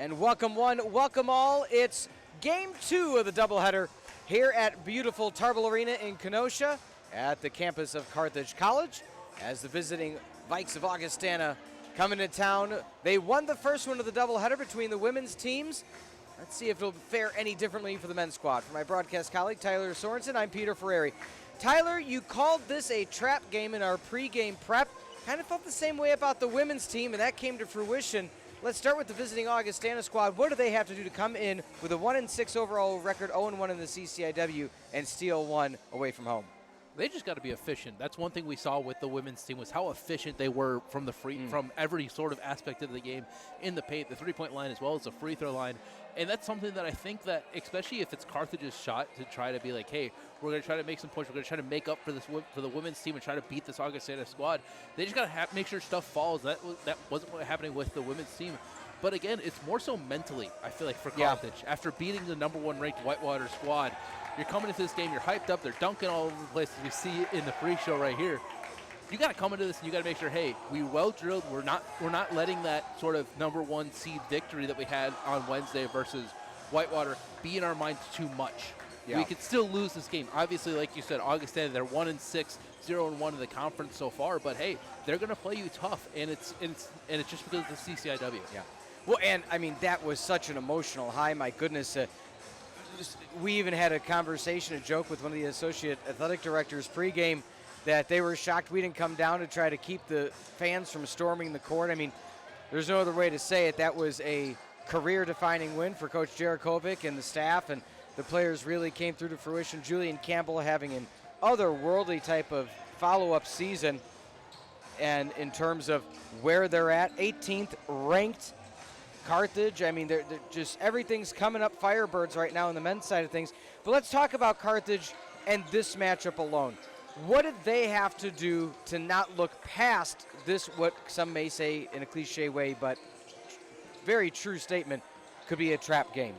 And welcome one, welcome all. It's game 2 of the doubleheader here at beautiful Tarble Arena in Kenosha at the campus of Carthage College as the visiting Vikes of Augustana come into town. They won the first one of the doubleheader between the women's teams. Let's see if it'll fare any differently for the men's squad. For my broadcast colleague, Tylor Sorensen, I'm Peter Ferreri. Tyler, you called this a trap game in our pregame prep. Kind of felt the same way about the women's team, and that came to fruition. Let's start with the visiting Augustana squad. What do they have to do to come in with a 1-6 overall record, 0-1 in the CCIW, and steal one away from home? They just got to be efficient. That's one thing we saw with the women's team was how efficient they were from the from every sort of aspect of the game in the paint, the three-point line as well as the free throw line. And that's something that I think that, especially if it's Carthage's shot to try to be like, hey, we're going to try to make some points. We're going to try to make up for this for the women's team and try to beat this Augustana squad. They just got to make sure stuff falls. That wasn't what happening with the women's team. But again, it's more so mentally, I feel like, for Carthage. After beating the number 1 ranked Whitewater squad, you're coming into this game, you're hyped up, they're dunking all over the place, as we see in the pre-show right here. You got to come into this and you got to make sure, hey, we well drilled. We're not letting that sort of number 1 seed victory that we had on Wednesday versus Whitewater be in our minds too much. Yeah. We could still lose this game. Obviously, like you said, Augustana, they're 1-6, 0-1 in the conference so far. But hey, they're going to play you tough, and it's just because of the CCIW. Yeah. Well, and I mean that was such an emotional high. My goodness. We even had a conversation, a joke with one of the associate athletic directors pregame that they were shocked we didn't come down to try to keep the fans from storming the court. I mean, there's no other way to say it. That was a career-defining win for Coach Jarakovic and the staff, and the players really came through to fruition. Julian Campbell having an otherworldly type of follow-up season, and in terms of where they're at, 18th ranked Carthage. I mean, they're just everything's coming up Firebirds right now on the men's side of things. But let's talk about Carthage and this matchup alone. What did they have to do to not look past this, what some may say in a cliche way, but very true statement, could be a trap game?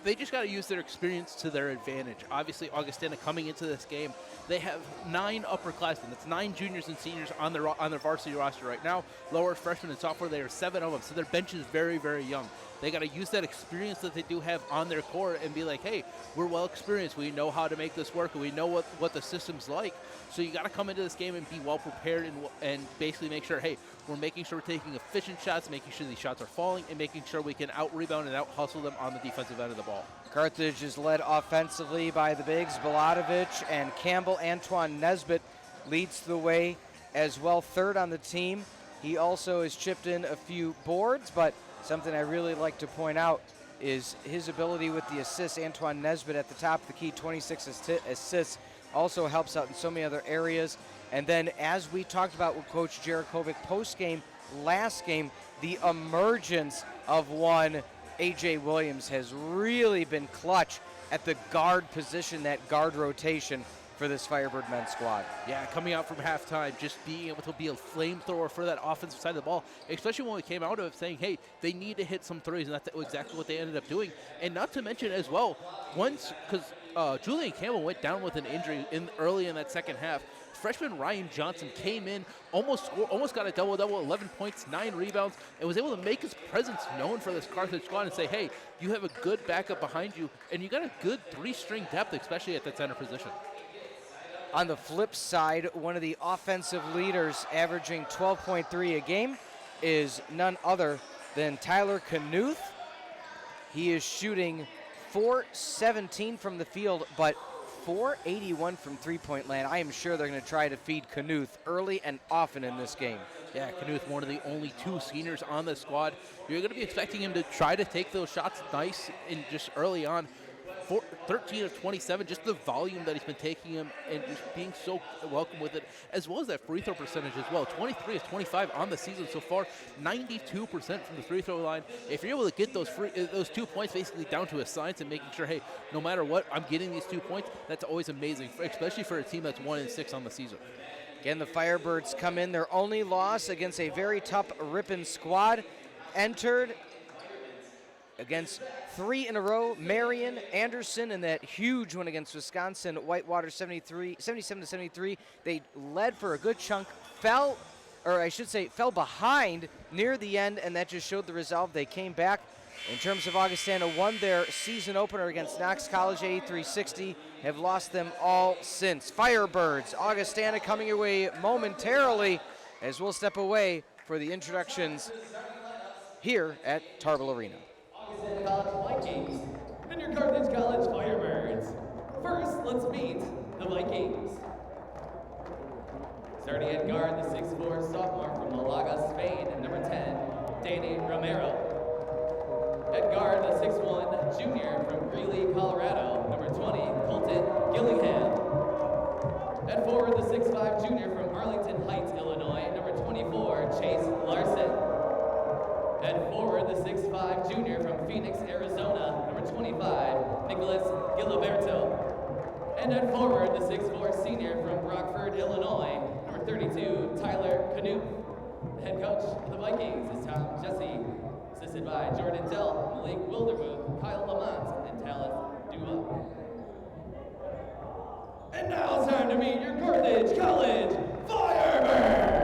They just got to use their experience to their advantage. Obviously, Augustana coming into this game, they have 9 upperclassmen. That's 9 juniors and seniors on their varsity roster right now. Lower freshmen and sophomore, there are 7 of them. So their bench is very, very young. They got to use that experience that they do have on their core and be like, hey, we're well experienced. We know how to make this work, and we know what the system's like. So you got to come into this game and be well prepared and basically make sure, hey, we're making sure we're taking efficient shots, making sure these shots are falling, and making sure we can out-rebound and out-hustle them on the defensive end of the ball. Carthage is led offensively by the bigs, Balatovich and Campbell. Antoine Nesbitt leads the way as well, third on the team. He also has chipped in a few boards, but something I really like to point out is his ability with the assists. Antoine Nesbitt at the top of the key, 26 assists, also helps out in so many other areas. And then as we talked about with Coach Jarakovic post-game, last game, the emergence of one A.J. Williams has really been clutch at the guard position, that guard rotation for this Firebird men's squad. Yeah, coming out from halftime, just being able to be a flamethrower for that offensive side of the ball, especially when we came out of it saying, hey, they need to hit some threes, and that's exactly what they ended up doing. And not to mention as well, because Julian Campbell went down with an injury early in that second half, freshman Ryan Johnson came in, almost got a double-double, 11 points, 9 rebounds, and was able to make his presence known for this Carthage squad and say, hey, you have a good backup behind you, and you got a good 3-string depth, especially at that center position. On the flip side, one of the offensive leaders averaging 12.3 a game is none other than Tyler Knuth. He is shooting .417 from the field, but .481 from three-point land. I am sure they're going to try to feed Knuth early and often in this game. Yeah, Knuth, one of the only 2 seniors on the squad. You're going to be expecting him to try to take those shots nice and just early on. 13 of 27, just the volume that he's been taking him and just being so welcome with it, as well as that free throw percentage as well. 23 of 25 on the season so far, 92% from the free throw line. If you're able to get those 2 points basically down to a science and making sure, hey, no matter what, I'm getting these 2 points, that's always amazing, especially for a team that's 1-6 on the season. Again, the Firebirds come in. Their only loss against a very tough Ripon squad entered against 3 in a row, Marion, Anderson, and that huge one against Wisconsin, Whitewater 77-73. They led for a good chunk, fell behind near the end, and that just showed the resolve. They came back. In terms of Augustana, won their season opener against Knox College 83-60, have lost them all since. Firebirds, Augustana coming your way momentarily as we'll step away for the introductions here at Tarble Arena. Augustana College Vikings and your Carthage College Firebirds. First, let's meet the Vikings. Starting at guard, the 6'4" sophomore from Malaga, Spain, number 10, Danny Romero. At guard, the 6'1" junior from Greeley, Colorado, number 20, Colton Gillingham. At forward, the 6'5" junior from Arlington Heights, Illinois, number 24, Chase Larson. At forward, the 6'5" junior from Phoenix, Arizona, number 25, Nicholas Giliberto. And at forward, the 6'4" senior from Rockford, Illinois, number 32, Tylor Knuth. The head coach of the Vikings is Tom Jesse, assisted by Jordan Dell, Malik Wildermuth, Kyle Lamont, and Talis Dua. And now it's time to meet your Carthage College Firebirds!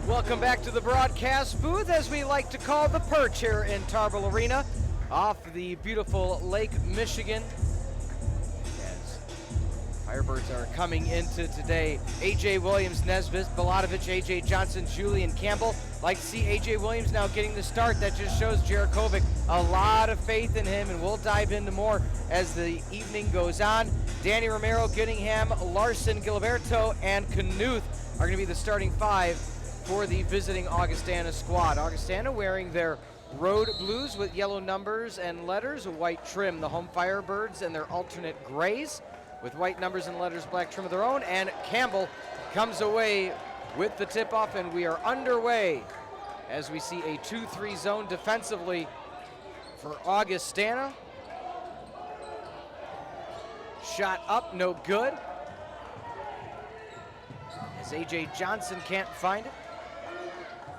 Welcome back to the broadcast booth, as we like to call the perch here in Tarble Arena, off the beautiful Lake Michigan. As Firebirds are coming into today, A.J. Williams, Nesbitt, Belatovich, A.J. Johnson, Julian Campbell. Like to see A.J. Williams now getting the start. That just shows Jerakovic a lot of faith in him, and we'll dive into more as the evening goes on. Danny Romero, Gillingham, Larson, Giliberto, and Knuth are going to be the starting five for the visiting Augustana squad. Augustana wearing their road blues with yellow numbers and letters, a white trim. The home Firebirds and their alternate grays with white numbers and letters, black trim of their own. And Campbell comes away with the tip-off, and we are underway as we see a 2-3 zone defensively for Augustana. Shot up, no good. As A.J. Johnson can't find it.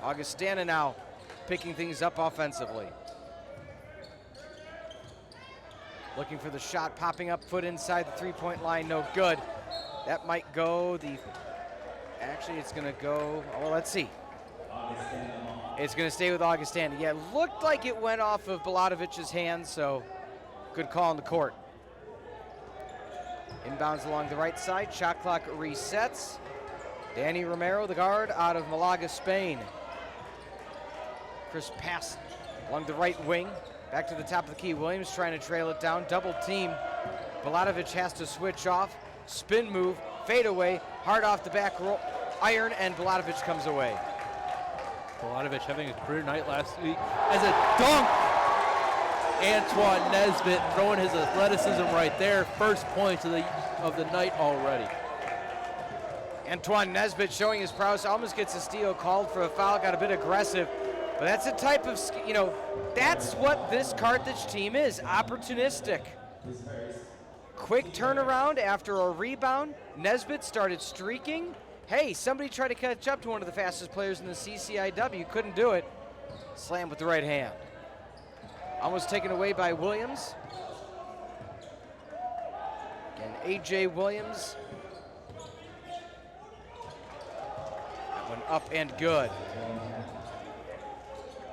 Augustana now picking things up offensively. Looking for the shot, popping up, foot inside the three-point line, no good. That might go actually it's gonna go, well, let's see. It's going to stay with Augustana. Yeah, it looked like it went off of Balatovic's hands, so good call on the court. Inbounds along the right side. Shot clock resets. Danny Romero, the guard, out of Malaga, Spain. Crisp pass along the right wing. Back to the top of the key. Williams trying to trail it down. Double team. Balatovic has to switch off. Spin move. Fade away. Hard off the back roll. Iron, and Balatovic comes away. Balatovic having a career night last week as a dunk. Antoine Nesbitt throwing his athleticism right there. First points of the night already. Antoine Nesbitt showing his prowess. Almost gets a steal, called for a foul, got a bit aggressive. But that's the type of, that's what this Carthage team is, opportunistic. Quick turnaround after a rebound. Nesbitt started streaking. Hey, somebody tried to catch up to one of the fastest players in the CCIW. Couldn't do it. Slam with the right hand. Almost taken away by Williams. Again, A.J. Williams. That one up and good.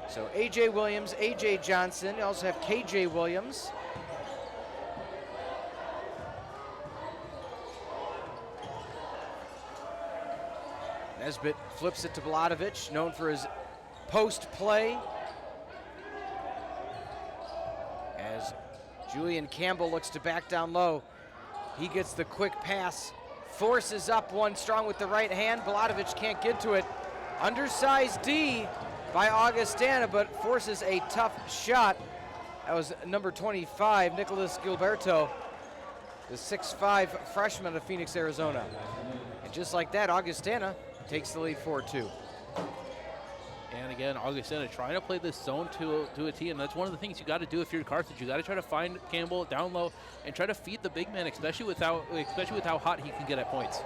So A.J. Williams, A.J. Johnson. You also have K.J. Williams. Nesbitt flips it to Balatovic, known for his post play. As Julian Campbell looks to back down low, he gets the quick pass, forces up one strong with the right hand. Balatovic can't get to it. Undersized D by Augustana, but forces a tough shot. That was number 25, Nicholas Gilberto, the 6'5" freshman of Phoenix, Arizona. And just like that, Augustana takes the lead 4-2. And again, Augustana trying to play this zone to a T, and that's one of the things you got to do if you're Carthage. You got to try to find Campbell down low and try to feed the big man, especially with how hot he can get at points.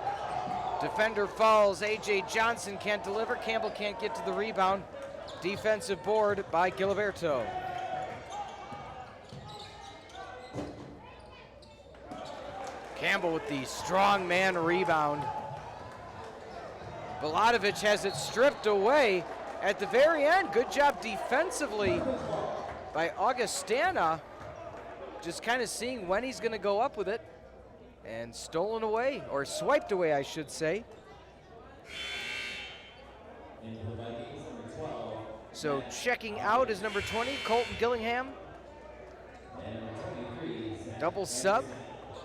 Defender falls. A.J. Johnson can't deliver. Campbell can't get to the rebound. Defensive board by Giliberto. Campbell with the strong man rebound. Balatovic has it stripped away at the very end. Good job defensively by Augustana. Just kind of seeing when he's going to go up with it. And stolen away, or swiped away, I should say. So checking out is number 20, Colton Gillingham. Double sub.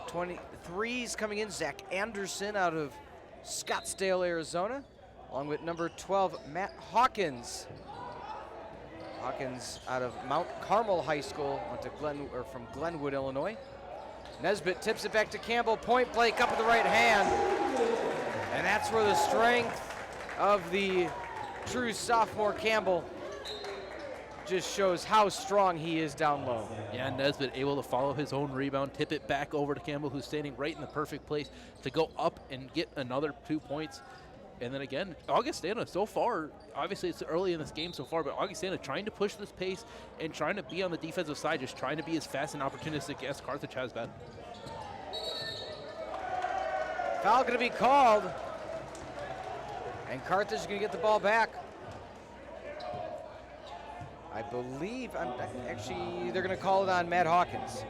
23's coming in, Zach Anderson out of Scottsdale, Arizona, along with number 12, Matt Hawkins. Hawkins out of Mount Carmel High School, went to from Glenwood, Illinois. Nesbitt tips it back to Campbell, point blank up with the right hand. And that's where the strength of the true sophomore Campbell just shows how strong he is down low. Yeah, Nesbitt able to follow his own rebound, tip it back over to Campbell, who's standing right in the perfect place to go up and get another 2 points. And then again, Augustana so far, obviously it's early in this game so far, but Augustana trying to push this pace and trying to be on the defensive side, just trying to be as fast and opportunistic as Carthage has been. Foul going to be called. And Carthage is going to get the ball back. I believe, actually, they're going to call it on Matt Hawkins.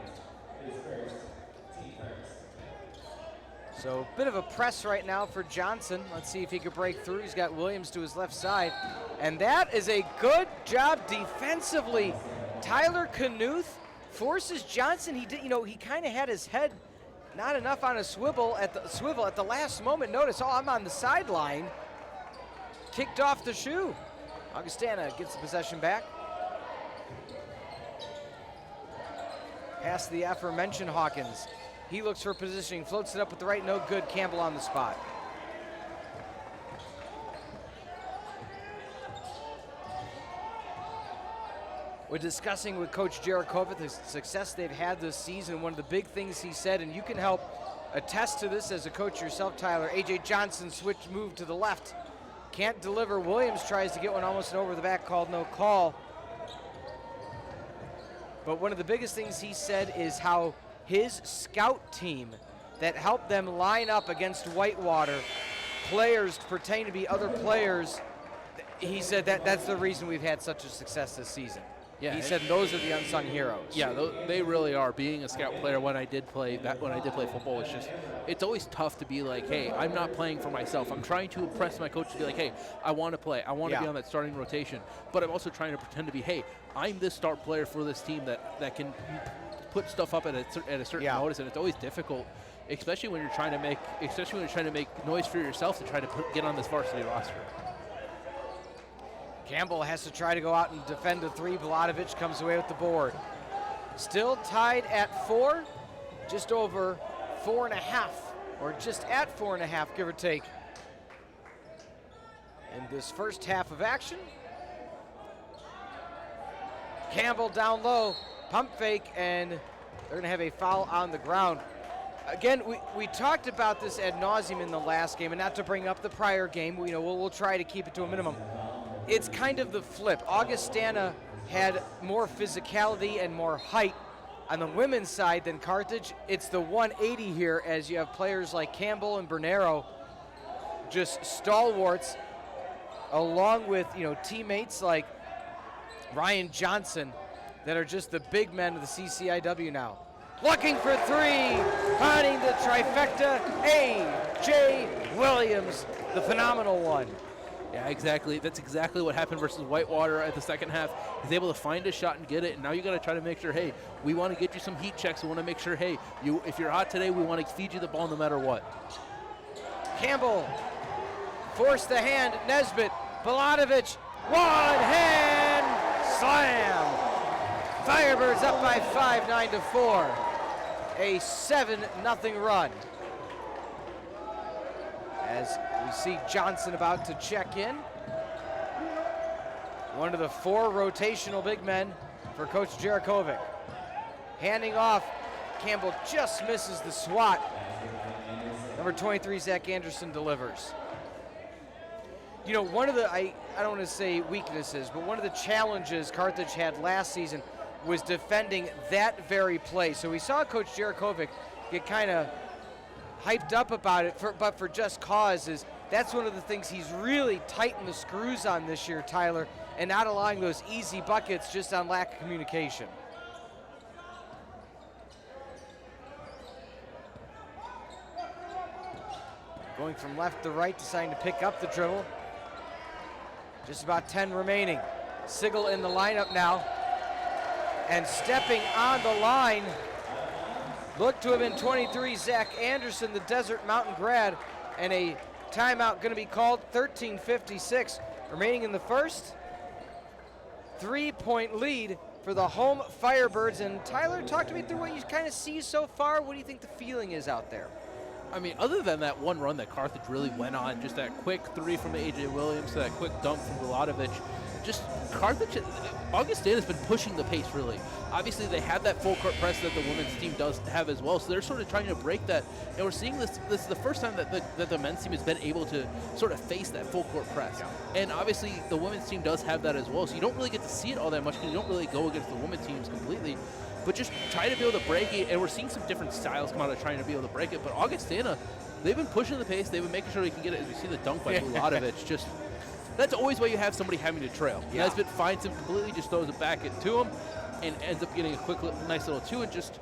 So a bit of a press right now for Johnson. Let's see if he can break through. He's got Williams to his left side. And that is a good job defensively. Tylor Knuth forces Johnson. He did, he kind of had his head not enough on a swivel at the last moment. Notice, I'm on the sideline. Kicked off the shoe. Augustana gets the possession back. Past the aforementioned Hawkins. He looks for positioning, floats it up with the right, no good. Campbell on the spot. We're discussing with Coach Jarakovic the success they've had this season. One of the big things he said, and you can help attest to this as a coach yourself, Tylor. A.J. Johnson switch move to the left. Can't deliver. Williams tries to get one almost an over the back, called no call. But one of the biggest things he said is how his scout team that helped them line up against Whitewater, players pertaining to be other players, He said that's the reason we've had such a success this season. Yeah, he said those are the unsung heroes. Yeah, they really are. Being a scout player, when I did play football, it's always tough to be like, hey, I'm not playing for myself. I'm trying to impress my coach to be like, hey, I want to play. I want to be on that starting rotation. But I'm also trying to pretend to be, hey, I'm this star player for this team that can put stuff up at a certain notice, and it's always difficult, especially when you're trying to make noise for yourself to try to get on this varsity roster. Campbell has to try to go out and defend a three. Vlahovic comes away with the board. Still tied at 4, just over 4.5, or just at 4.5, give or take, in this first half of action. Campbell down low, pump fake, and they're going to have a foul on the ground. Again, we talked about this ad nauseum in the last game, and not to bring up the prior game, we'll try to keep it to a minimum. It's kind of the flip. Augustana had more physicality and more height on the women's side than Carthage. It's the 180 here, as you have players like Campbell and Bernero, just stalwarts, along with teammates like Ryan Johnson that are just the big men of the CCIW now. Looking for three, finding the trifecta, A.J. Williams, the phenomenal one. Yeah, exactly. That's exactly what happened versus Whitewater at the second half. He's able to find a shot and get it, and now you got to try to make sure, hey, we want to get you some heat checks. We want to make sure, hey, if you're hot today, we want to feed you the ball no matter what. Campbell forced the hand. Nesbitt, Vlahovic, one-hand slam. Firebirds up by 5, 9-4. A 7-0 run. As we see Johnson about to check in. One of the 4 rotational big men for Coach Jarakovic. Handing off, Campbell just misses the swat. Number 23, Zach Anderson, delivers. One of the, I don't want to say weaknesses, but one of the challenges Carthage had last season was defending that very play. So we saw Coach Jarakovic get kind of hyped up about it, but for just cause. That's one of the things he's really tightened the screws on this year, Tylor, and not allowing those easy buckets just on lack of communication. Going from left to right, deciding to pick up the dribble. Just about 10 remaining. Sigel in the lineup now. And stepping on the line, look to have been 23, Zach Anderson, the Desert Mountain grad, and a timeout going to be called. 13:56 remaining in the first. 3-point lead for the home Firebirds. And Tylor, talk to me through what you kind of see so far. What do you think the feeling is out there? I mean, other than that one run that Carthage really went on, just that quick 3 from A.J. Williams, that quick dunk from Vlahovic, just Carthage, Augustana has been pushing the pace, really. Obviously, they have that full court press that the women's team does have as well, so they're sort of trying to break that. And we're seeing this is the first time that the men's team has been able to sort of face that full court press. Yeah. And obviously, the women's team does have that as well, so you don't really get to see it all that much because you don't really go against the women's teams completely. But just try to be able to break it, and we're seeing some different styles come out of trying to be able to break it. But Augustana, they've been pushing the pace. They've been making sure they can get it. As we see the dunk by Vlahovic, just that's always why you have somebody having to trail. Yeah. Nesbitt finds him completely, just throws it back to him, and ends up getting a quick, nice little 2. And just,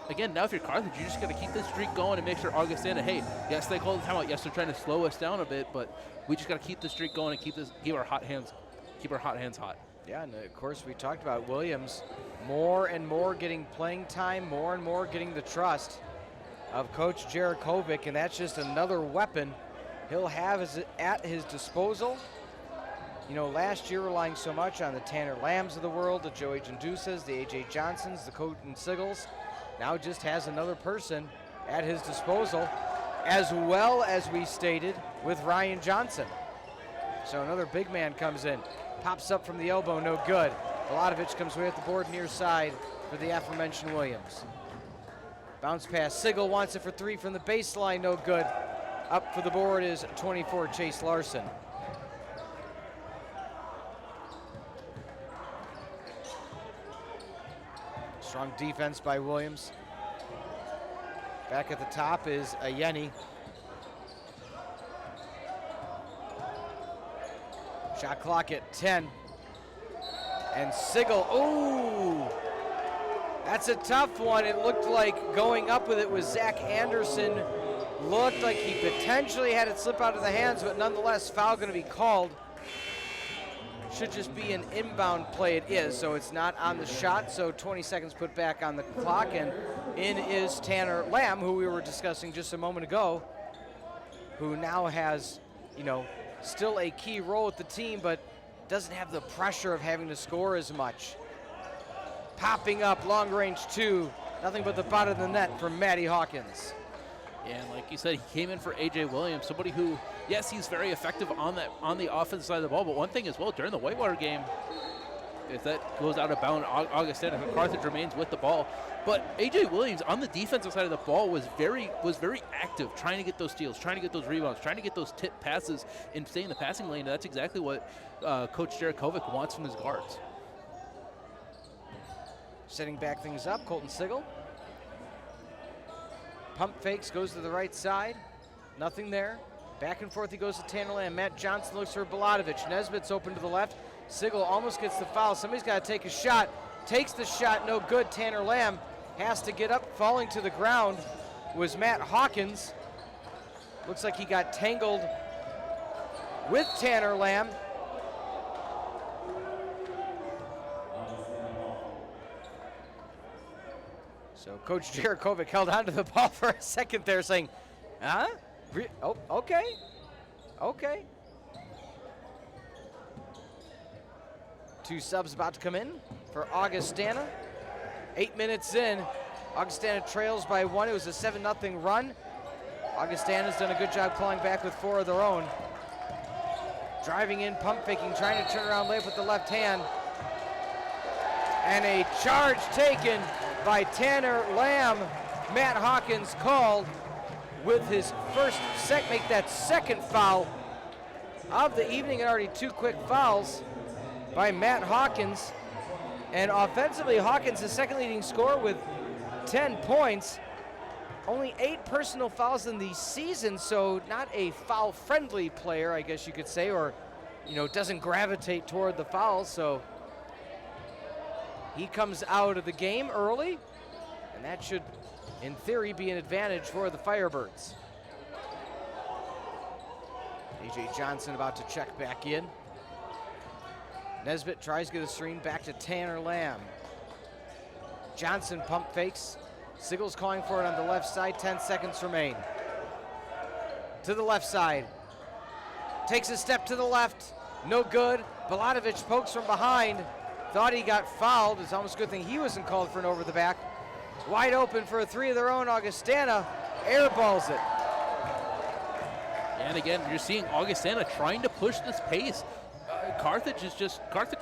again, now if you're Carthage, you just got to keep this streak going and make sure Augustana, hey, yes, they call the timeout. Yes, they're trying to slow us down a bit, but we just got to keep the streak going and keep our hot hands hot. Yeah, and of course we talked about Williams more and more getting playing time, more and more getting the trust of Coach Jarakovic, and that's just another weapon he'll have at his disposal. Last year relying so much on the Tanner Lambs of the world, the Joey Jandusas, the A.J. Johnsons, the Colton Sigels, now just has another person at his disposal, as well as we stated with Ryan Johnson. So another big man comes in. Pops up from the elbow, no good. Vlahovic comes away at the board near side for the aforementioned Williams. Bounce pass, Sigel wants it for 3 from the baseline, no good. Up for the board is 24, Chase Larson. Strong defense by Williams. Back at the top is Ayeni. Shot clock at 10. And Sigel, ooh, that's a tough one. It looked like going up with it was Zach Anderson. Looked like he potentially had it slip out of the hands, but nonetheless, foul going to be called. Should just be an inbound play. It is, so it's not on the shot, so 20 seconds put back on the clock, and in is Tanner Lamb, who we were discussing just a moment ago, who now has, still a key role with the team, but doesn't have the pressure of having to score as much. Popping up, long range 2, nothing but the bottom of the net from Matty Hawkins. Yeah, and like you said, he came in for A.J. Williams, somebody who, yes, he's very effective on the offensive side of the ball, but one thing as well, during the Whitewater game, if that goes out of bounds, Augustana, Carthage remains with the ball. But A.J. Williams on the defensive side of the ball was very active, trying to get those steals, trying to get those rebounds, trying to get those tip passes and stay in the passing lane. And that's exactly what Coach Jarakovic wants from his guards. Setting back things up, Colton Sigel. Pump fakes, goes to the right side. Nothing there. Back and forth he goes to Tanner Lamb. Matt Johnson looks for Baladovic. Nesbitt's open to the left. Sigel almost gets the foul. Somebody's got to take a shot. Takes the shot, no good. Tanner Lamb has to get up. Falling to the ground was Matt Hawkins. Looks like he got tangled with Tanner Lamb. So Coach Jarakovic held onto the ball for a second there saying, oh, okay. Two subs about to come in for Augustana. 8 minutes in, Augustana trails by 1. It was a 7-0 run. Augustana's done a good job clawing back with 4 of their own. Driving in, pump faking, trying to turn around layup with the left hand. And a charge taken by Tanner Lamb. Matt Hawkins called with his make that second foul of the evening, and already 2 quick fouls by Matt Hawkins. And offensively, Hawkins, the second leading scorer with 10 points. Only 8 personal fouls in the season, so not a foul-friendly player, I guess you could say, or, doesn't gravitate toward the fouls. So he comes out of the game early, and that should, in theory, be an advantage for the Firebirds. A.J. Johnson about to check back in. Nesbitt tries to get a screen back to Tanner Lamb. Johnson pump fakes. Sigel's calling for it on the left side. 10 seconds remain. To the left side. Takes a step to the left. No good. Baladovic pokes from behind. Thought he got fouled. It's almost a good thing he wasn't called for an over the back. Wide open for a 3 of their own. Augustana airballs it. And again, you're seeing Augustana trying to push this pace. Carthage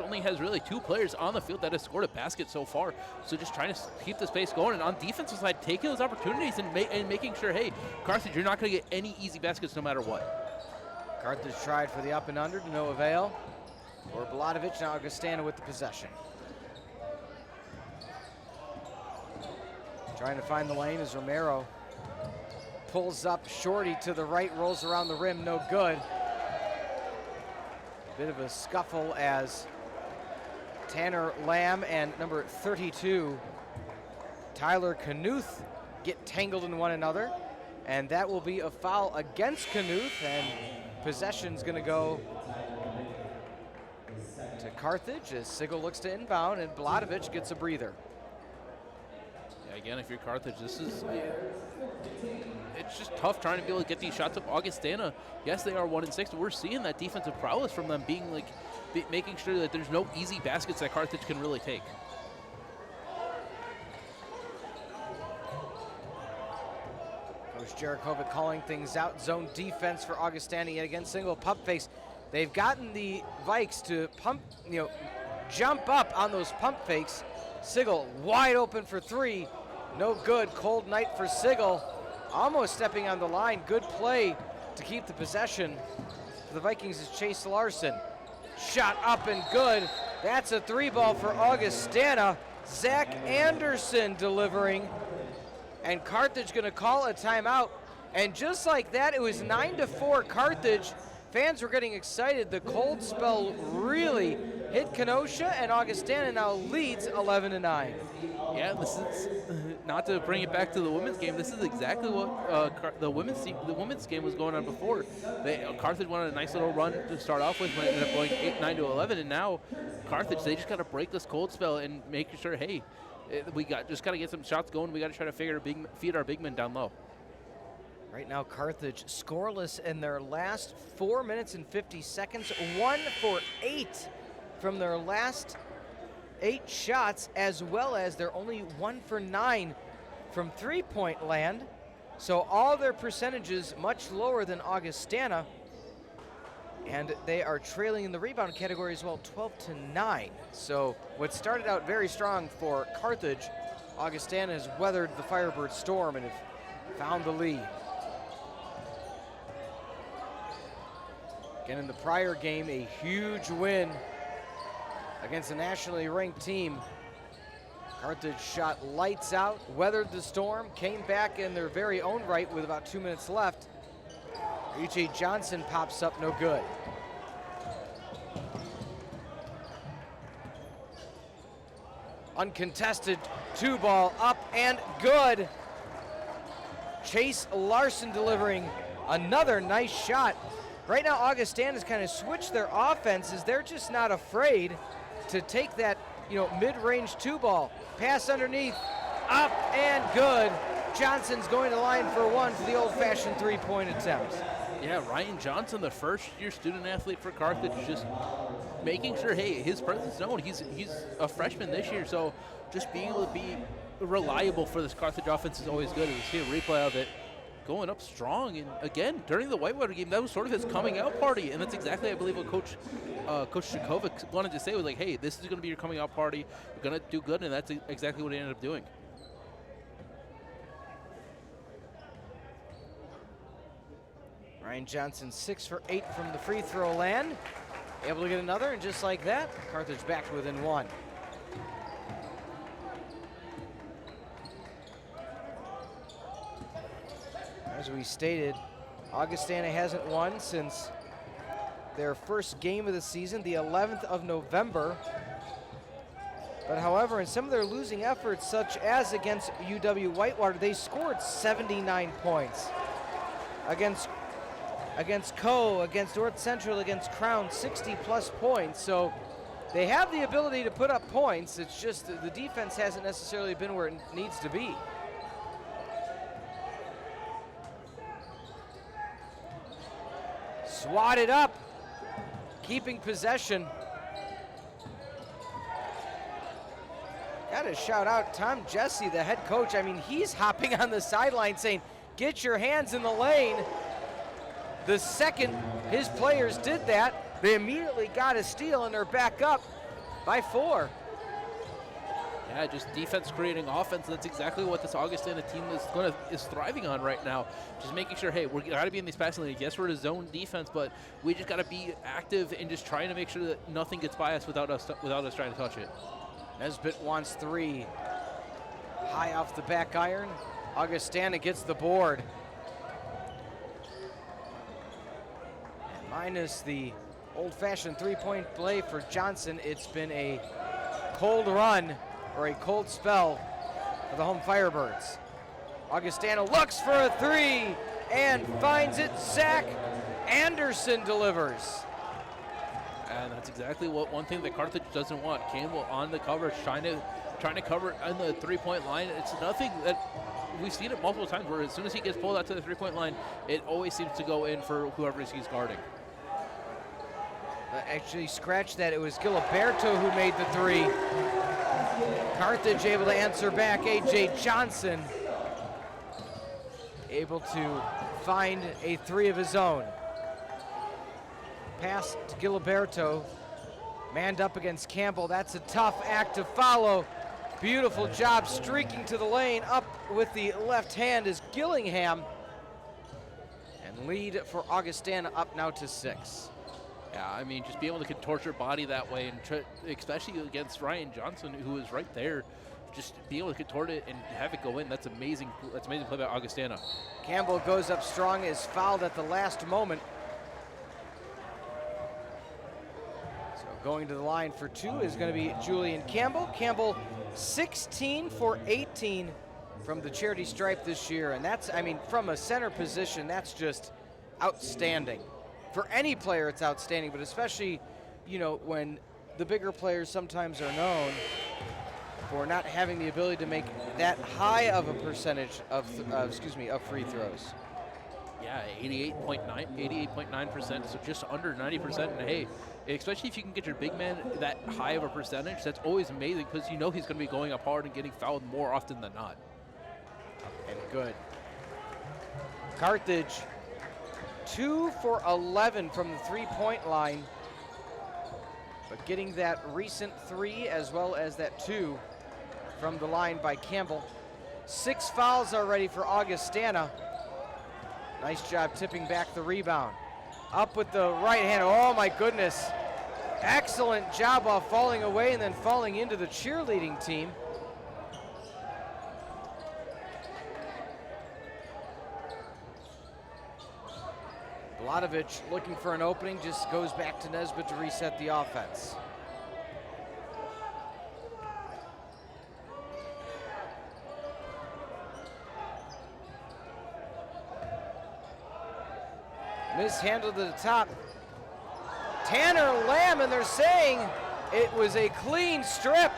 only has really 2 players on the field that have scored a basket so far. So just trying to keep this pace going. And on defensive side, taking those opportunities and making sure, hey, Carthage, you're not going to get any easy baskets no matter what. Carthage tried for the up and under to no avail. For Baladovic, now Augustana with the possession. Trying to find the lane as Romero pulls up. Shorty to the right, rolls around the rim, no good. Bit of a scuffle as Tanner Lamb and number 32, Tylor Knuth, get tangled in one another. And that will be a foul against Knuth, and possession's gonna go to Carthage as Sigel looks to inbound and Baladovic gets a breather. Yeah, again, if you're Carthage, it's just tough trying to be able to get these shots up. Augustana, yes, they are 1-6, but we're seeing that defensive prowess from them being making sure that there's no easy baskets that Carthage can really take. Coach Jarakovic calling things out. Zone defense for Augustana yet again. Single pump fakes. They've gotten the Vikes to jump up on those pump fakes. Sigel wide open for 3. No good. Cold night for Sigel. Almost stepping on the line. Good play to keep the possession. For the Vikings is Chase Larson. Shot up and good. That's a 3-ball for Augustana. Zach Anderson delivering. And Carthage going to call a timeout. And just like that, it was 9-4 Carthage. fans were getting excited. The cold spell really hit Kenosha, and Augustana now leads 11-9. Yeah, this is not to bring it back to the women's game. This is exactly what the women's game was going on before. Carthage went on a nice little run to start off with, when it ended up going 8-9 to 11, and now Carthage, they just got to break this cold spell and make sure, hey, we just got to get some shots going. We got to try to feed our big men down low. Right now, Carthage scoreless in their last 4 minutes and 50 seconds, 1 for 8 from their last 8 shots, as well as they're only 1 for 9 from three-point land. So all their percentages much lower than Augustana, and they are trailing in the rebound category as well, 12-9. So what started out very strong for Carthage, Augustana has weathered the Firebird storm and have found the lead. Again, in the prior game, a huge win against a nationally ranked team. Carthage shot lights out, weathered the storm, came back in their very own right with about 2 minutes left. E.J. Johnson pops up, no good. Uncontested 2-ball up and good. Chase Larson delivering another nice shot. Right now, Augustana's kind of switched their offenses. They're just not afraid to take that, mid-range 2-ball. Pass underneath, up and good. Johnson's going to line for one for the old-fashioned three-point attempt. Yeah, Ryan Johnson, the first-year student athlete for Carthage, just making sure, hey, his presence is known. He's a freshman this year, so just being able to be reliable for this Carthage offense is always good. And we see a replay of it going up strong. And again, during the Whitewater game, that was sort of his coming out party. And that's exactly, I believe, what Coach Jakovic wanted to say, was like, hey, this is going to be your coming out party. You're going to do good. And that's exactly what he ended up doing. Ryan Johnson 6 for 8 from the free throw land. Able to get another, and just like that, Carthage back within one. As we stated, Augustana hasn't won since their first game of the season, the 11th of November. But however, in some of their losing efforts, such as against UW Whitewater, they scored 79 points. Against Coe, against North Central, against Crown, 60-plus points. So they have the ability to put up points. It's just the defense hasn't necessarily been where it needs to be. Swatted up, keeping possession. Got to shout out Tom Jesse, the head coach. I mean, he's hopping on the sideline saying, get your hands in the lane. The second his players did that, they immediately got a steal, and they're back up by 4. Yeah, just defense creating offense. That's exactly what this Augustana team is thriving on right now. Just making sure, hey, we got to be in these passing lanes. Yes, we're a zone defense, but we just got to be active and just trying to make sure that nothing gets by us without us trying to touch it. Nesbitt wants 3. High off the back iron. Augustana gets the board. And minus the old-fashioned three-point play for Johnson, it's been a cold run, or a cold spell for the home Firebirds. Augustana looks for a 3 and finds it. Zach Anderson delivers. And that's exactly one thing that Carthage doesn't want. Campbell on the cover, trying to cover on the three-point line. It's nothing that we've seen it multiple times, where as soon as he gets pulled out to the three-point line, it always seems to go in for whoever he's guarding. Actually, scratch that. It was Giliberto who made the 3. Carthage able to answer back. A.J. Johnson able to find a 3 of his own. Pass to Giliberto. Manned up against Campbell. That's a tough act to follow. Beautiful job streaking to the lane. Up with the left hand is Gillingham. And lead for Augustana up now to 6. Yeah, I mean, just being able to contort your body that way, and especially against Ryan Johnson, who is right there, just being able to contort it and have it go in, that's amazing. That's amazing play by Augustana. Campbell goes up strong, is fouled at the last moment. Going to the line for 2 is going to be Julian Campbell. Campbell 16 for 18 from the charity stripe this year. And that's, I mean, from a center position, that's just outstanding. For any player, it's outstanding, but especially, you know, when the bigger players sometimes are known for not having the ability to make that high of a percentage of, of free throws. Yeah, 88.9%, so just under 90%. And hey, especially if you can get your big man that high of a percentage, that's always amazing because you know he's going to be going up hard and getting fouled more often than not. And good. Carthage 2 for 11 from the three-point line, but getting that recent 3 as well as that 2 from the line by Campbell. 6 fouls already for Augustana. Nice job tipping back the rebound. Up with the right hand. Oh my goodness. Excellent job off falling away and then falling into the cheerleading team. Bladovic looking for an opening, just goes back to Nesbitt to reset the offense. Mishandled to the top. Tanner Lamb, and they're saying it was a clean strip.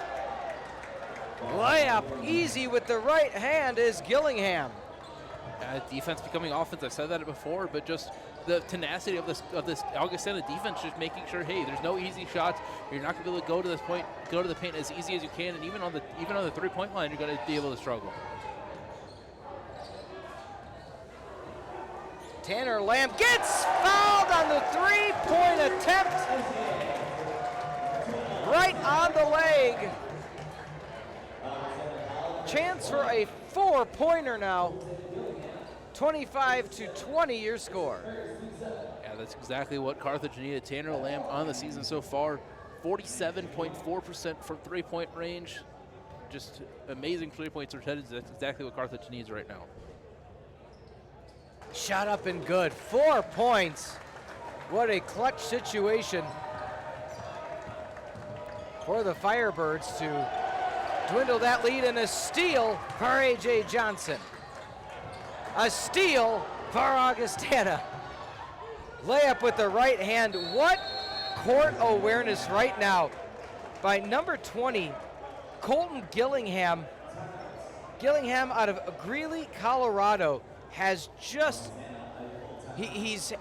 Layup easy with the right hand is Gillingham. Defense becoming offense. I said that before, but just the tenacity of this Augustana defense, just making sure, hey, there's no easy shots. You're not going to be able to go to this point, go to the paint as easy as you can, and even on the 3-point line, you're going to be able to struggle. Tanner Lamb gets fouled on the 3-point attempt. Right on the leg. Chance for a 4-pointer now. 25-20 your score. Yeah, that's exactly what Carthage needed. Tanner Lamb on the season so far, 47.4% from 3-point range. Just amazing 3-point percentage. That's exactly what Carthage needs right now. Shot up and good. 4 points. What a clutch situation for the Firebirds to dwindle that lead, and a steal for A.J. Johnson. A steal for Augustana. Layup with the right hand. What court awareness right now by number 20, Colton Gillingham. Gillingham out of Greeley, Colorado, has just, he's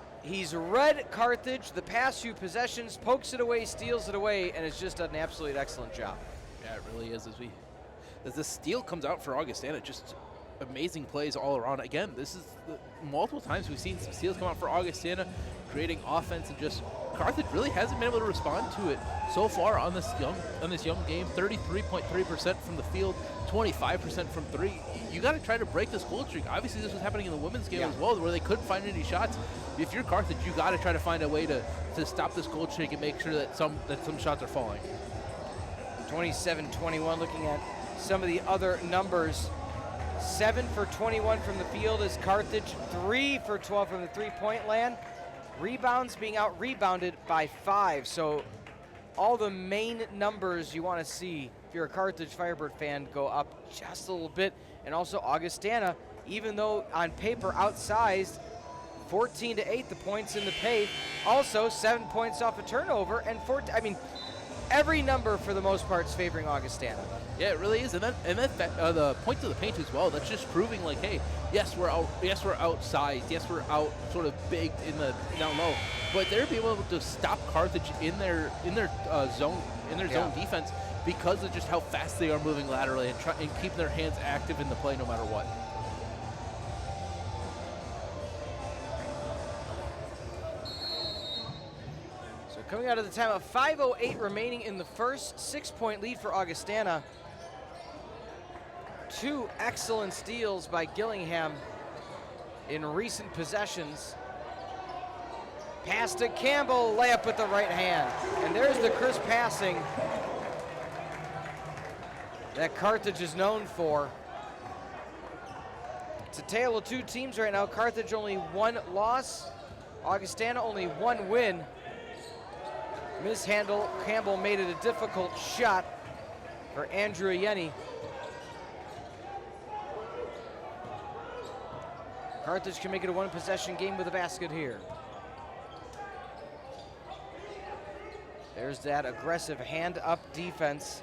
read Carthage the past few possessions, pokes it away, steals it away, and has just done an absolutely excellent job. Yeah, it really is. As the steal comes out for Augustana, just amazing plays all around. Again, this is multiple times we've seen some steals come out for Augustana, creating offense, and just Carthage really hasn't been able to respond to it so far on this young game. 33.3% from the field, 25% from 3. You got to try to break this cold streak. Obviously, this was happening in the women's game as well, where they couldn't find any shots. If you're Carthage, you got to try to find a way to stop this cold streak and make sure that some shots are falling. 27-21. Looking at some of the other numbers. 7 for 21 from the field is Carthage. 3 for 12 from the 3-point land. Rebounds being out-rebounded by 5. So all the main numbers you want to see if you're a Carthage Firebird fan go up just a little bit. And also Augustana, even though on paper outsized, 14-8 the points in the paint. Also 7 points off a turnover, and every number for the most part is favoring Augustana. Yeah, it really is, and the points of the paint as well. That's just proving, like, hey, yes, we're outsized, yes, we're out sort of big down low, but they're being able to stop Carthage in their zone defense because of just how fast they are moving laterally and keeping their hands active in the play no matter what. So coming out of the time of 5:08 remaining in the first, 6-point lead for Augustana. 2 excellent steals by Gillingham in recent possessions. Pass to Campbell, layup with the right hand. And there's the crisp passing that Carthage is known for. It's a tale of 2 teams right now. Carthage only 1 loss. Augustana only 1 win. Mishandle. Campbell made it a difficult shot for Andrew Ayeni. Carthage can make it a one-possession game with a basket here. There's that aggressive hand-up defense.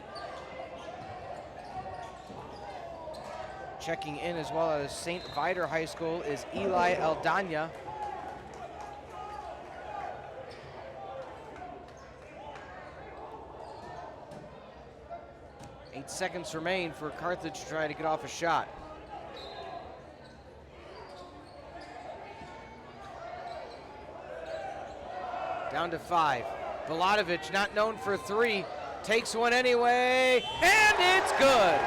Checking in as well as St. Viator High School is Eli Aldana. Eight seconds remain for Carthage to try to get off a shot. Down to 5. Vladovic, not known for 3, takes one anyway, and it's good.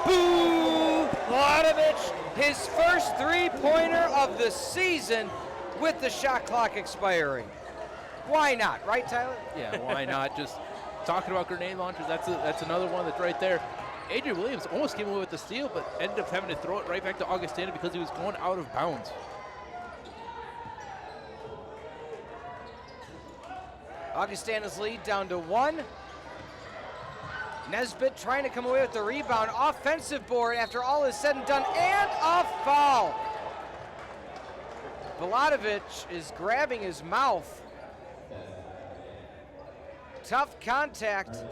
Boo! Vladovic, his first three-pointer of the season with the shot clock expiring. Why not, right, Tyler? Yeah, why not? Just talking about grenade launchers, that's another one that's right there. Adrian Williams almost came away with the steal, but ended up having to throw it right back to Augustana because he was going out of bounds. Augustana's lead down to 1. Nesbitt trying to come away with the rebound. Offensive board after all is said and done, and a foul. Vladovic is grabbing his mouth. Tough contact.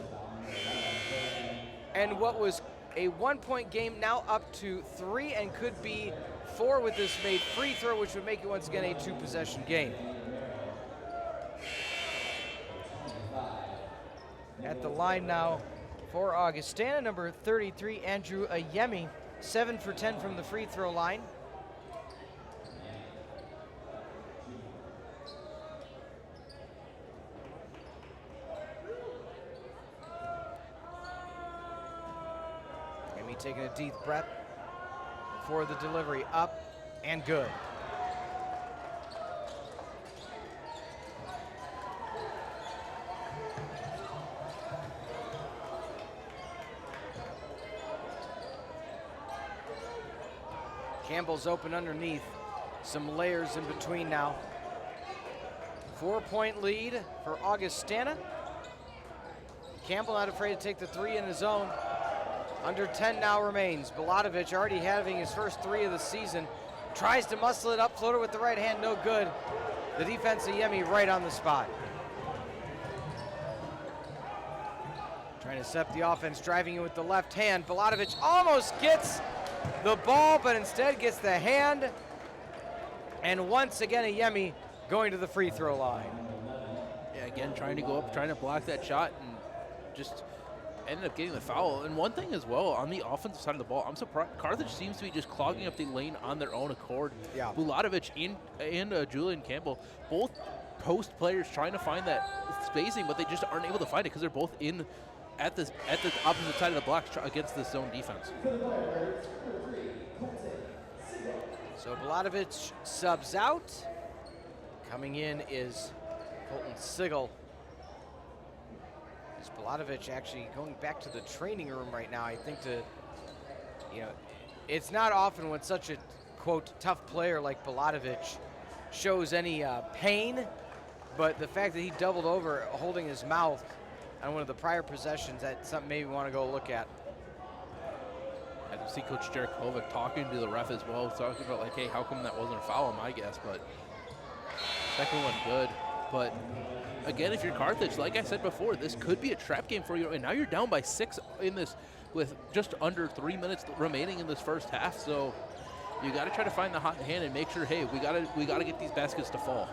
And what was a 1-point game now up to 3 and could be 4 with this made free throw, which would make it once again a 2-possession game. At the line now for Augustana, number 33, Andrew Ayemi, 7 for 10 from the free throw line. Ayemi taking a deep breath for the delivery, up and good. Campbell's open underneath. Some layers in between now. 4-point lead for Augustana. Campbell not afraid to take the 3 in his own. Under 10 now remains. Vladovic already having his first 3 of the season. Tries to muscle it up, floater with the right hand, no good. The defense of Yemi right on the spot. Trying to set up the offense, driving it with the left hand. Vladovic almost gets the ball, but instead gets the hand. And once again, Ayemi going to the free throw line. Yeah, again, trying to go up, trying to block that shot, and just ended up getting the foul. And one thing as well, on the offensive side of the ball, I'm surprised Carthage seems to be just clogging up the lane on their own accord. Yeah. Vladovic and Julian Campbell, both post players trying to find that spacing, but they just aren't able to find it because they're both in at the opposite side of the block against the zone defense. So Vladovic subs out. Coming in is Colton Sigel. Is Vladovic actually going back to the training room right now? I think it's not often when such a, quote, tough player like Vladovic shows any pain, but the fact that he doubled over holding his mouth on one of the prior possessions, that's something maybe we want to go look at. I see Coach Jarakovic talking to the ref as well, talking about like, hey, how come that wasn't a foul, my guess, but second one good. But again, if you're Carthage, like I said before, this could be a trap game for you, and now you're down by 6 in this with just under 3 minutes remaining in this first half, so you got to try to find the hot hand and make sure, hey, we got to get these baskets to fall.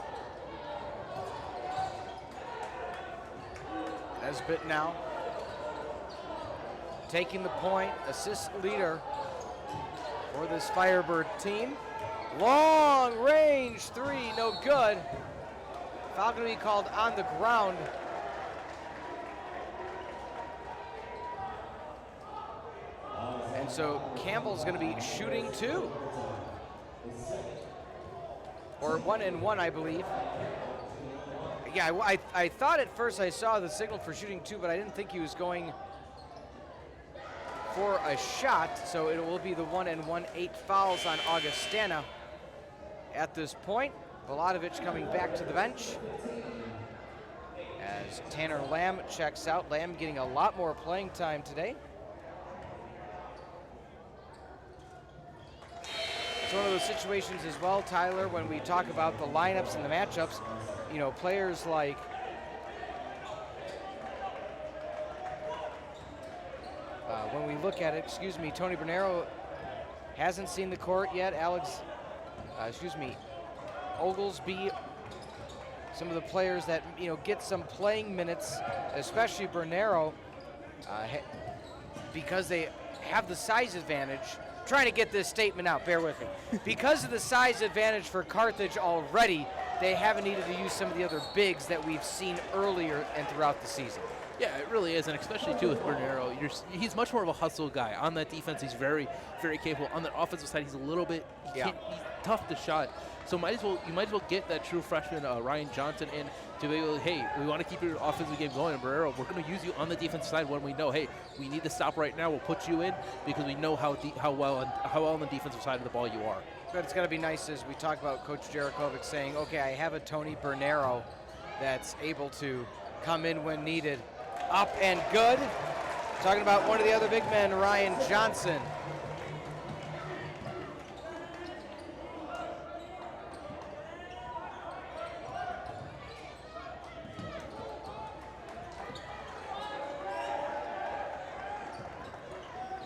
Nesbitt now taking the point, assist leader for this Firebird team. Long range 3, no good. Foul going to be called on the ground. And so Campbell's going to be shooting 2. Or 1 and 1, I believe. Yeah, I thought at first I saw the signal for shooting 2, but I didn't think he was going for a shot. So it will be the 1 and 1, 8 fouls on Augustana at this point. Vladovic coming back to the bench as Tanner Lamb checks out. Lamb getting a lot more playing time today. It's one of those situations as well, Tyler, when we talk about the lineups and the matchups, you know, players like when we look at it, Tony Bernero hasn't seen the court yet. Oglesby, some of the players that, you know, get some playing minutes, especially Bernero, because they have the size advantage. Trying to get this statement out, bear with me. Because of the size advantage for Carthage already, they haven't needed to use some of the other bigs that we've seen earlier and throughout the season. Yeah, it really is, and especially too with Bernero, he's much more of a hustle guy. On that defense, he's very, very capable. On the offensive side, he's a little bit he's tough to shot. So you might as well get that true freshman Ryan Johnson in to be able to, hey, we want to keep your offensive game going, and Bernero, we're going to use you on the defensive side when we know, hey, we need to stop right now. We'll put you in because we know how well on the defensive side of the ball you are. But it's got to be nice as we talk about Coach Jarakovic saying, okay, I have a Tony Bernero that's able to come in when needed. Up and good. Talking about one of the other big men, Ryan Johnson.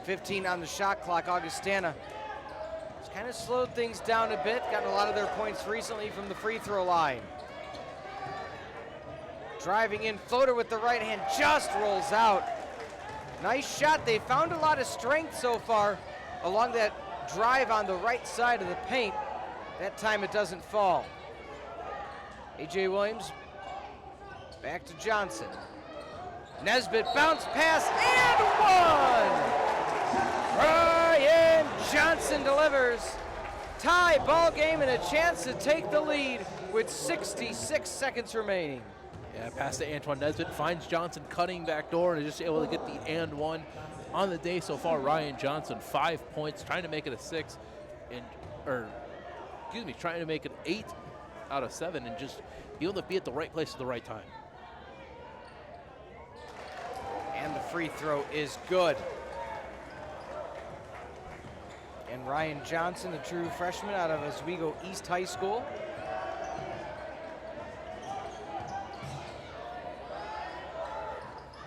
.15 on the shot clock. Augustana has kind of slowed things down a bit, gotten a lot of their points recently from the free throw line. Driving in, floater with the right hand, just rolls out. Nice shot. They found a lot of strength so far along that drive on the right side of the paint. That time it doesn't fall. A.J. Williams back to Johnson. Nesbitt bounce pass and one! Ryan Johnson delivers. Tie ball game and a chance to take the lead with 66 seconds remaining. Yeah, pass to Antoine Nesbitt, finds Johnson cutting back door and is just able to get the and one on the day so far. Ryan Johnson, 5 points, trying to make it a 6, trying to make it 8 out of 7 and just be able to be at the right place at the right time. And the free throw is good. And Ryan Johnson, the true freshman out of Oswego East High School.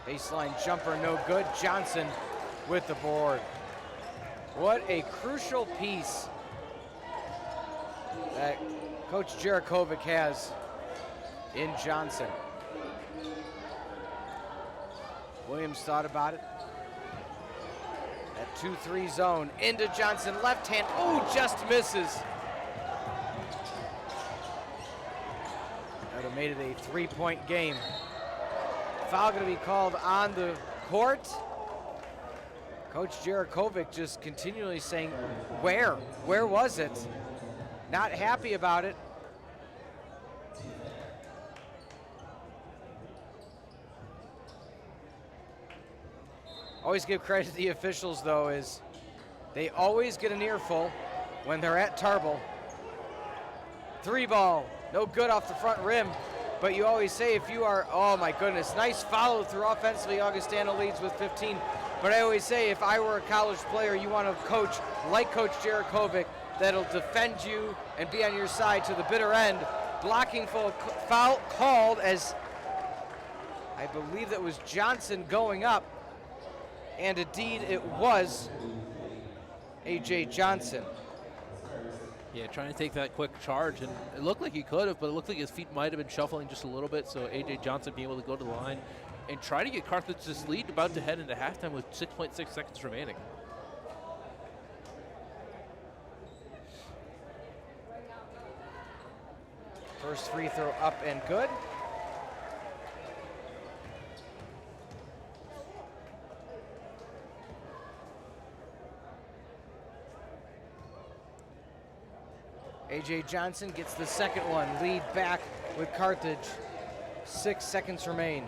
Baseline jumper, no good. Johnson with the board. What a crucial piece that Coach Jarakovic has in Johnson. Williams thought about it. That 2-3 zone into Johnson, left hand, oh, just misses. That would have made it a 3-point game. Foul going to be called on the court. Coach Jarakovic just continually saying, where was it? Not happy about it. Always give credit to the officials, though, is they always get an earful when they're at Tarble. 3 ball, no good off the front rim. But you always say if you are, oh my goodness, nice follow through offensively. Augustana leads with 15. But I always say if I were a college player, you want a coach like Coach Jarakovic that'll defend you and be on your side to the bitter end. Blocking foul called as I believe that was Johnson going up. And indeed it was A.J. Johnson. Yeah, trying to take that quick charge, and it looked like he could have, but it looked like his feet might have been shuffling just a little bit, so A.J. Johnson being able to go to the line and try to get Carthage's lead, about to head into halftime with 6.6 seconds remaining. First free throw up and good. A.J. Johnson gets the second one. Lead back with Carthage. 6 seconds remain.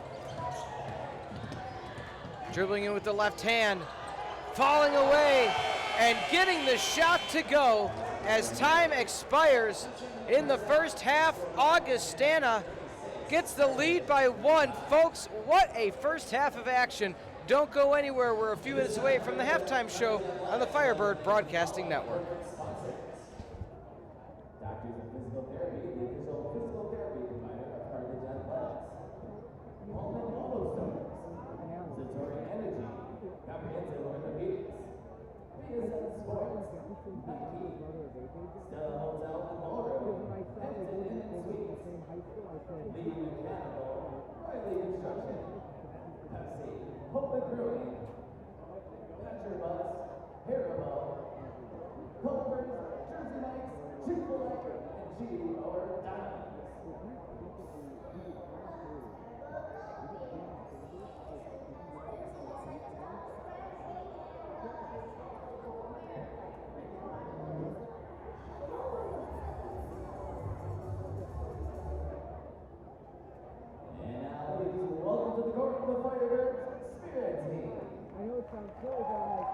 Dribbling in with the left hand. Falling away and getting the shot to go as time expires in the first half. Augustana gets the lead by 1. Folks, what a first half of action. Don't go anywhere. We're a few minutes away from the halftime show on the Firebird Broadcasting Network. Doctors of Physical Therapy, the official physical therapy provider of Carthage Athletics. Pullman Auto Centers. Satori Energy. Comprehensive Orthopedics. Venus and Sports. Nike. Stella Hotel and Ballroom. Hampton Inn and Suites. Lee Mechanical. Riley Construction. Pepsi. Hope Brewing. Petcher Bus. Haribo. Culver's. Jersey Mike's. Chick-fil-A. And G. Or Diamonds. And now, ladies, welcome to the court of the Firebird Spirit Team. I know it sounds silly, but I'm like,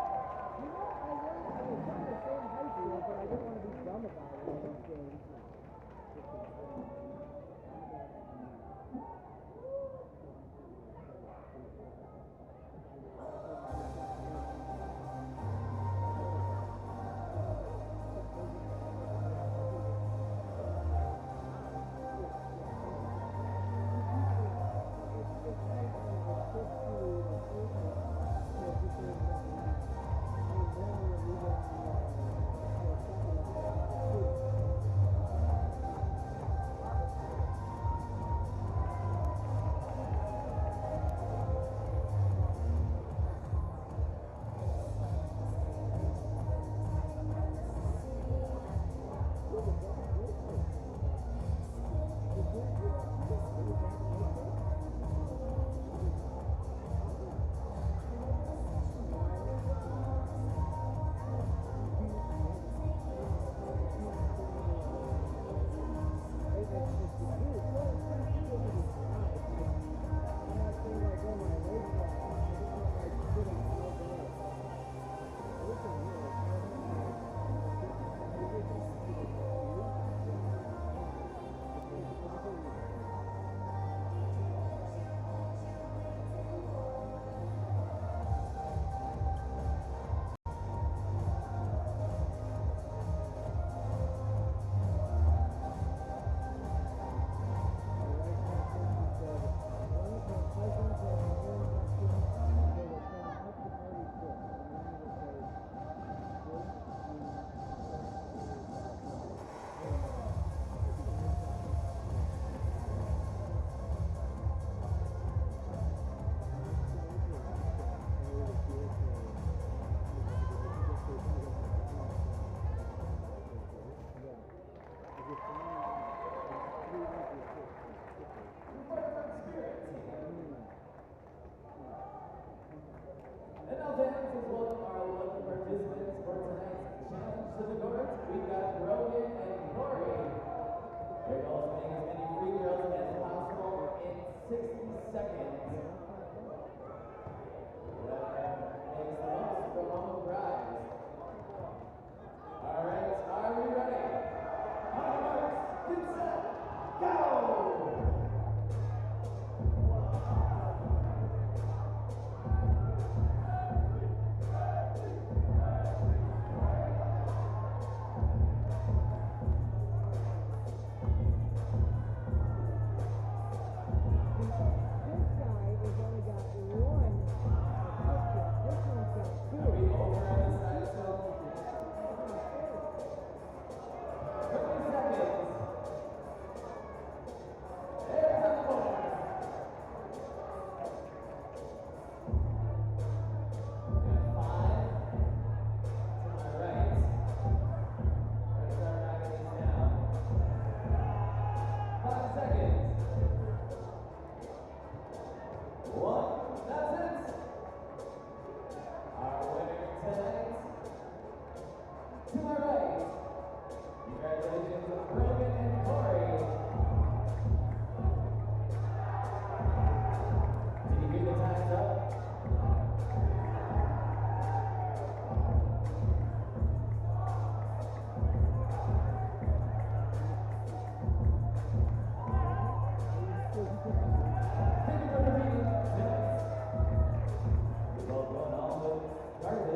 you know, I was trying to stay in high school, but I didn't want to be dumb about it.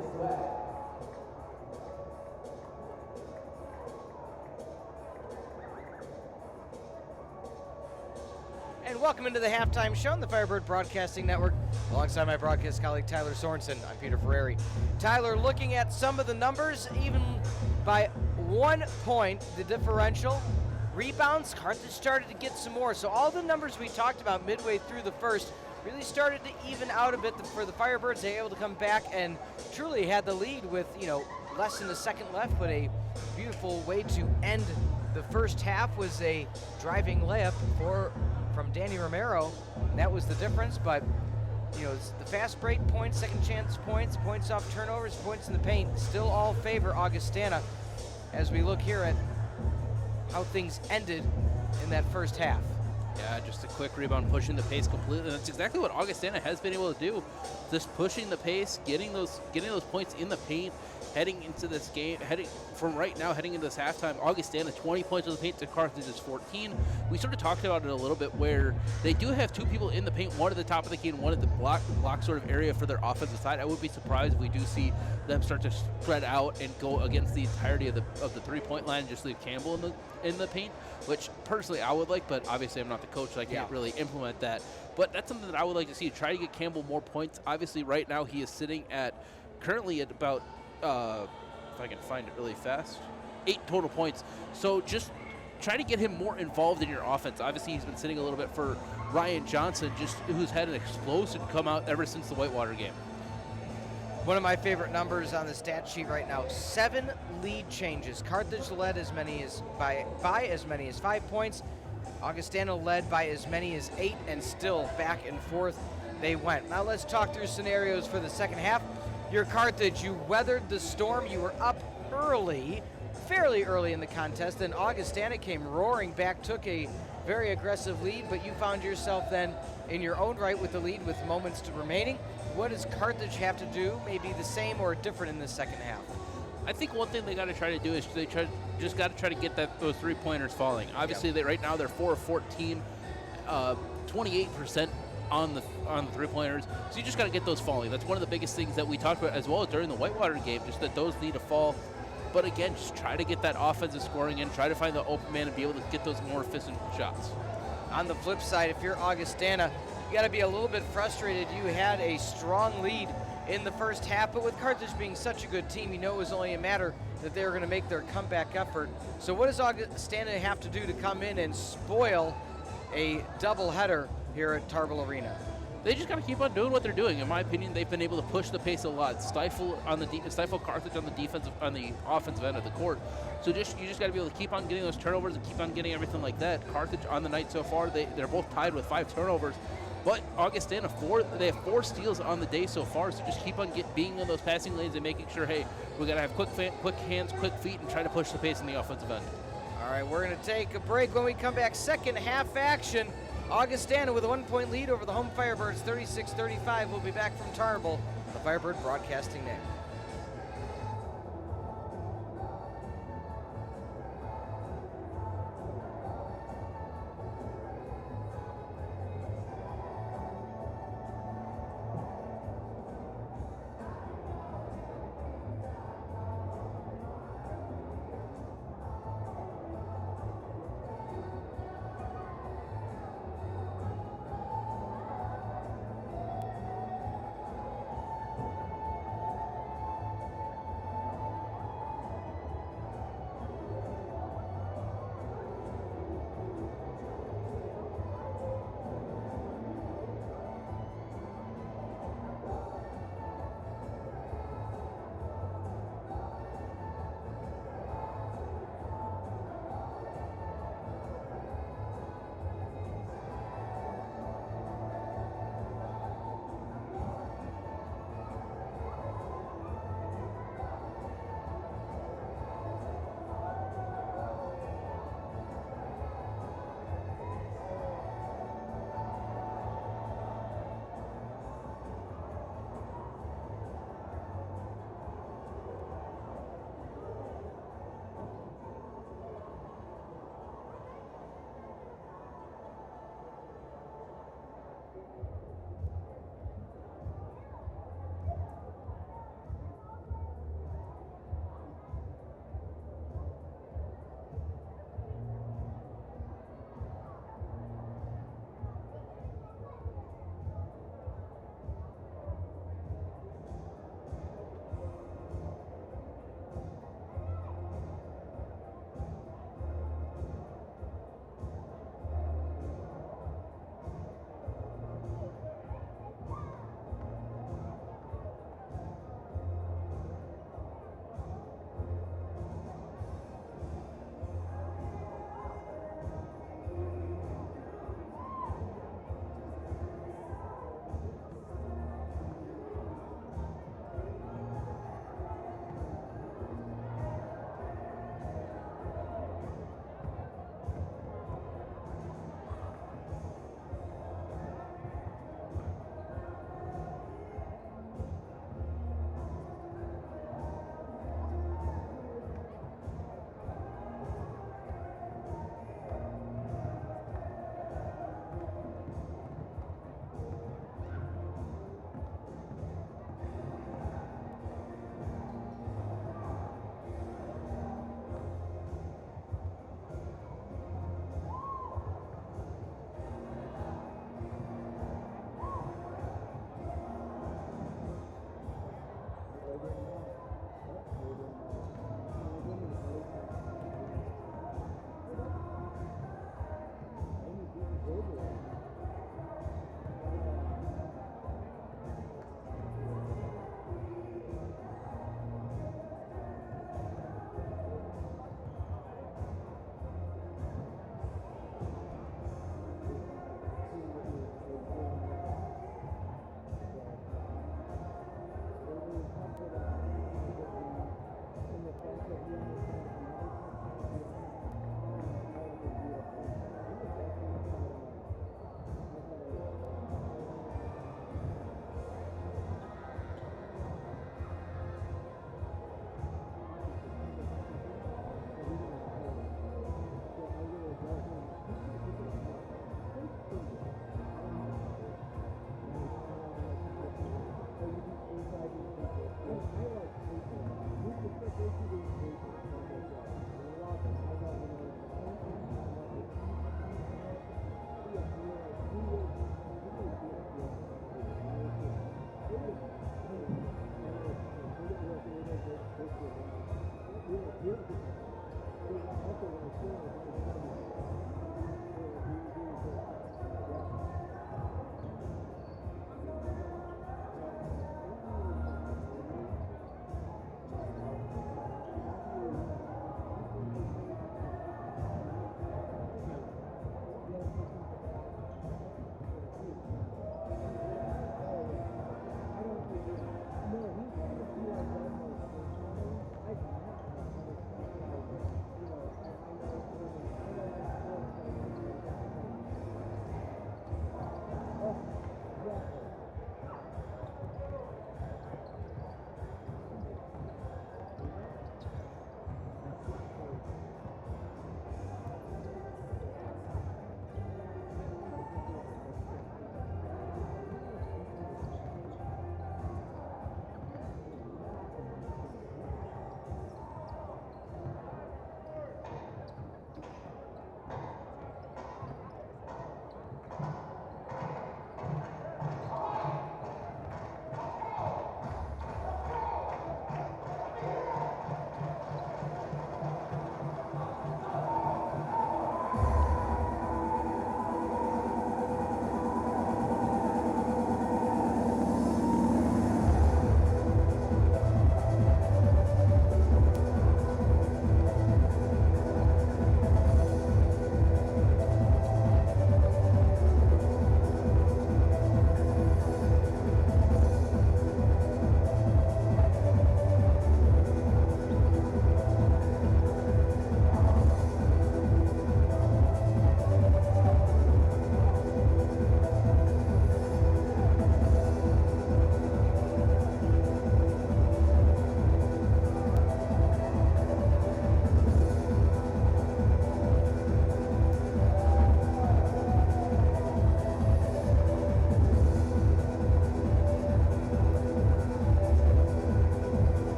Sweat. And welcome into the halftime show on the Firebird Broadcasting Network. Alongside my broadcast colleague Tylor Sorensen, I'm Peter Ferreri. Tyler, looking at some of the numbers, even by 1 point, the differential. Rebounds, Carthage started to get some more. So all the numbers we talked about midway through the first really started to even out a bit for the Firebirds. They were able to come back and truly had the lead with, less than a second left, but a beautiful way to end the first half was a driving layup from Danny Romero, and that was the difference. But it's the fast break points, second chance points, points off turnovers, points in the paint, still all favor Augustana as we look here at how things ended in that first half. Yeah, just a quick rebound, pushing the pace completely. That's exactly what Augustana has been able to do. Just pushing the pace, getting those points in the paint, heading into this game, heading into this halftime. Augustana 20 points in the paint to Carthage's 14. We sort of talked about it a little bit where they do have two people in the paint, one at the top of the key and one at the block sort of area for their offensive side. I would be surprised if we do see them start to spread out and go against the entirety of the 3-point line and just leave Campbell in the paint, which personally I would like, but obviously I'm not the coach, so I can't really implement that. But that's something that I would like to see, try to get Campbell more points. Obviously right now he is sitting currently at about, if I can find it really fast, 8 total points. So just try to get him more involved in your offense. Obviously he's been sitting a little bit for Ryan Johnson, who's had an explosive come out ever since the Whitewater game. One of my favorite numbers on the stat sheet right now, 7 lead changes. Carthage led by as many as 5 points. Augustana led by as many as 8, and still back and forth they went. Now let's talk through scenarios for the second half. Your Carthage, you weathered the storm. You were up fairly early in the contest. Then Augustana came roaring back, took a very aggressive lead, but you found yourself then in your own right with the lead with moments remaining. What does Carthage have to do, maybe the same or different in the second half? I think one thing they got to try to do is they just got to try to get those 3-pointers falling. Obviously, right now they're 4 of 14, 28% on the 3-pointers. So you just got to get those falling. That's one of the biggest things that we talked about as well during the Whitewater game, just that those need to fall. But again, just try to get that offensive scoring in, try to find the open man and be able to get those more efficient shots. On the flip side, if you're Augustana, you got to be a little bit frustrated. You had a strong lead in the first half, but with Carthage being such a good team, it was only a matter that they were going to make their comeback effort. So what does Augustana have to do to come in and spoil a doubleheader here at Tarble Arena? They just got to keep on doing what they're doing. In my opinion, they've been able to push the pace a lot, stifle Carthage on the offensive end of the court. So you just got to be able to keep on getting those turnovers and keep on getting everything like that. Carthage on the night so far, they're both tied with 5 turnovers. But Augustana, they have 4 steals on the day so far, so just keep on being in those passing lanes and making sure, hey, we got to have quick hands, quick feet, and try to push the pace in the offensive end. All right, we're going to take a break. When we come back, second half action. Augustana with a 1-point lead over the home Firebirds, 36-35. We'll be back from Tarble, the Firebird Broadcasting Network.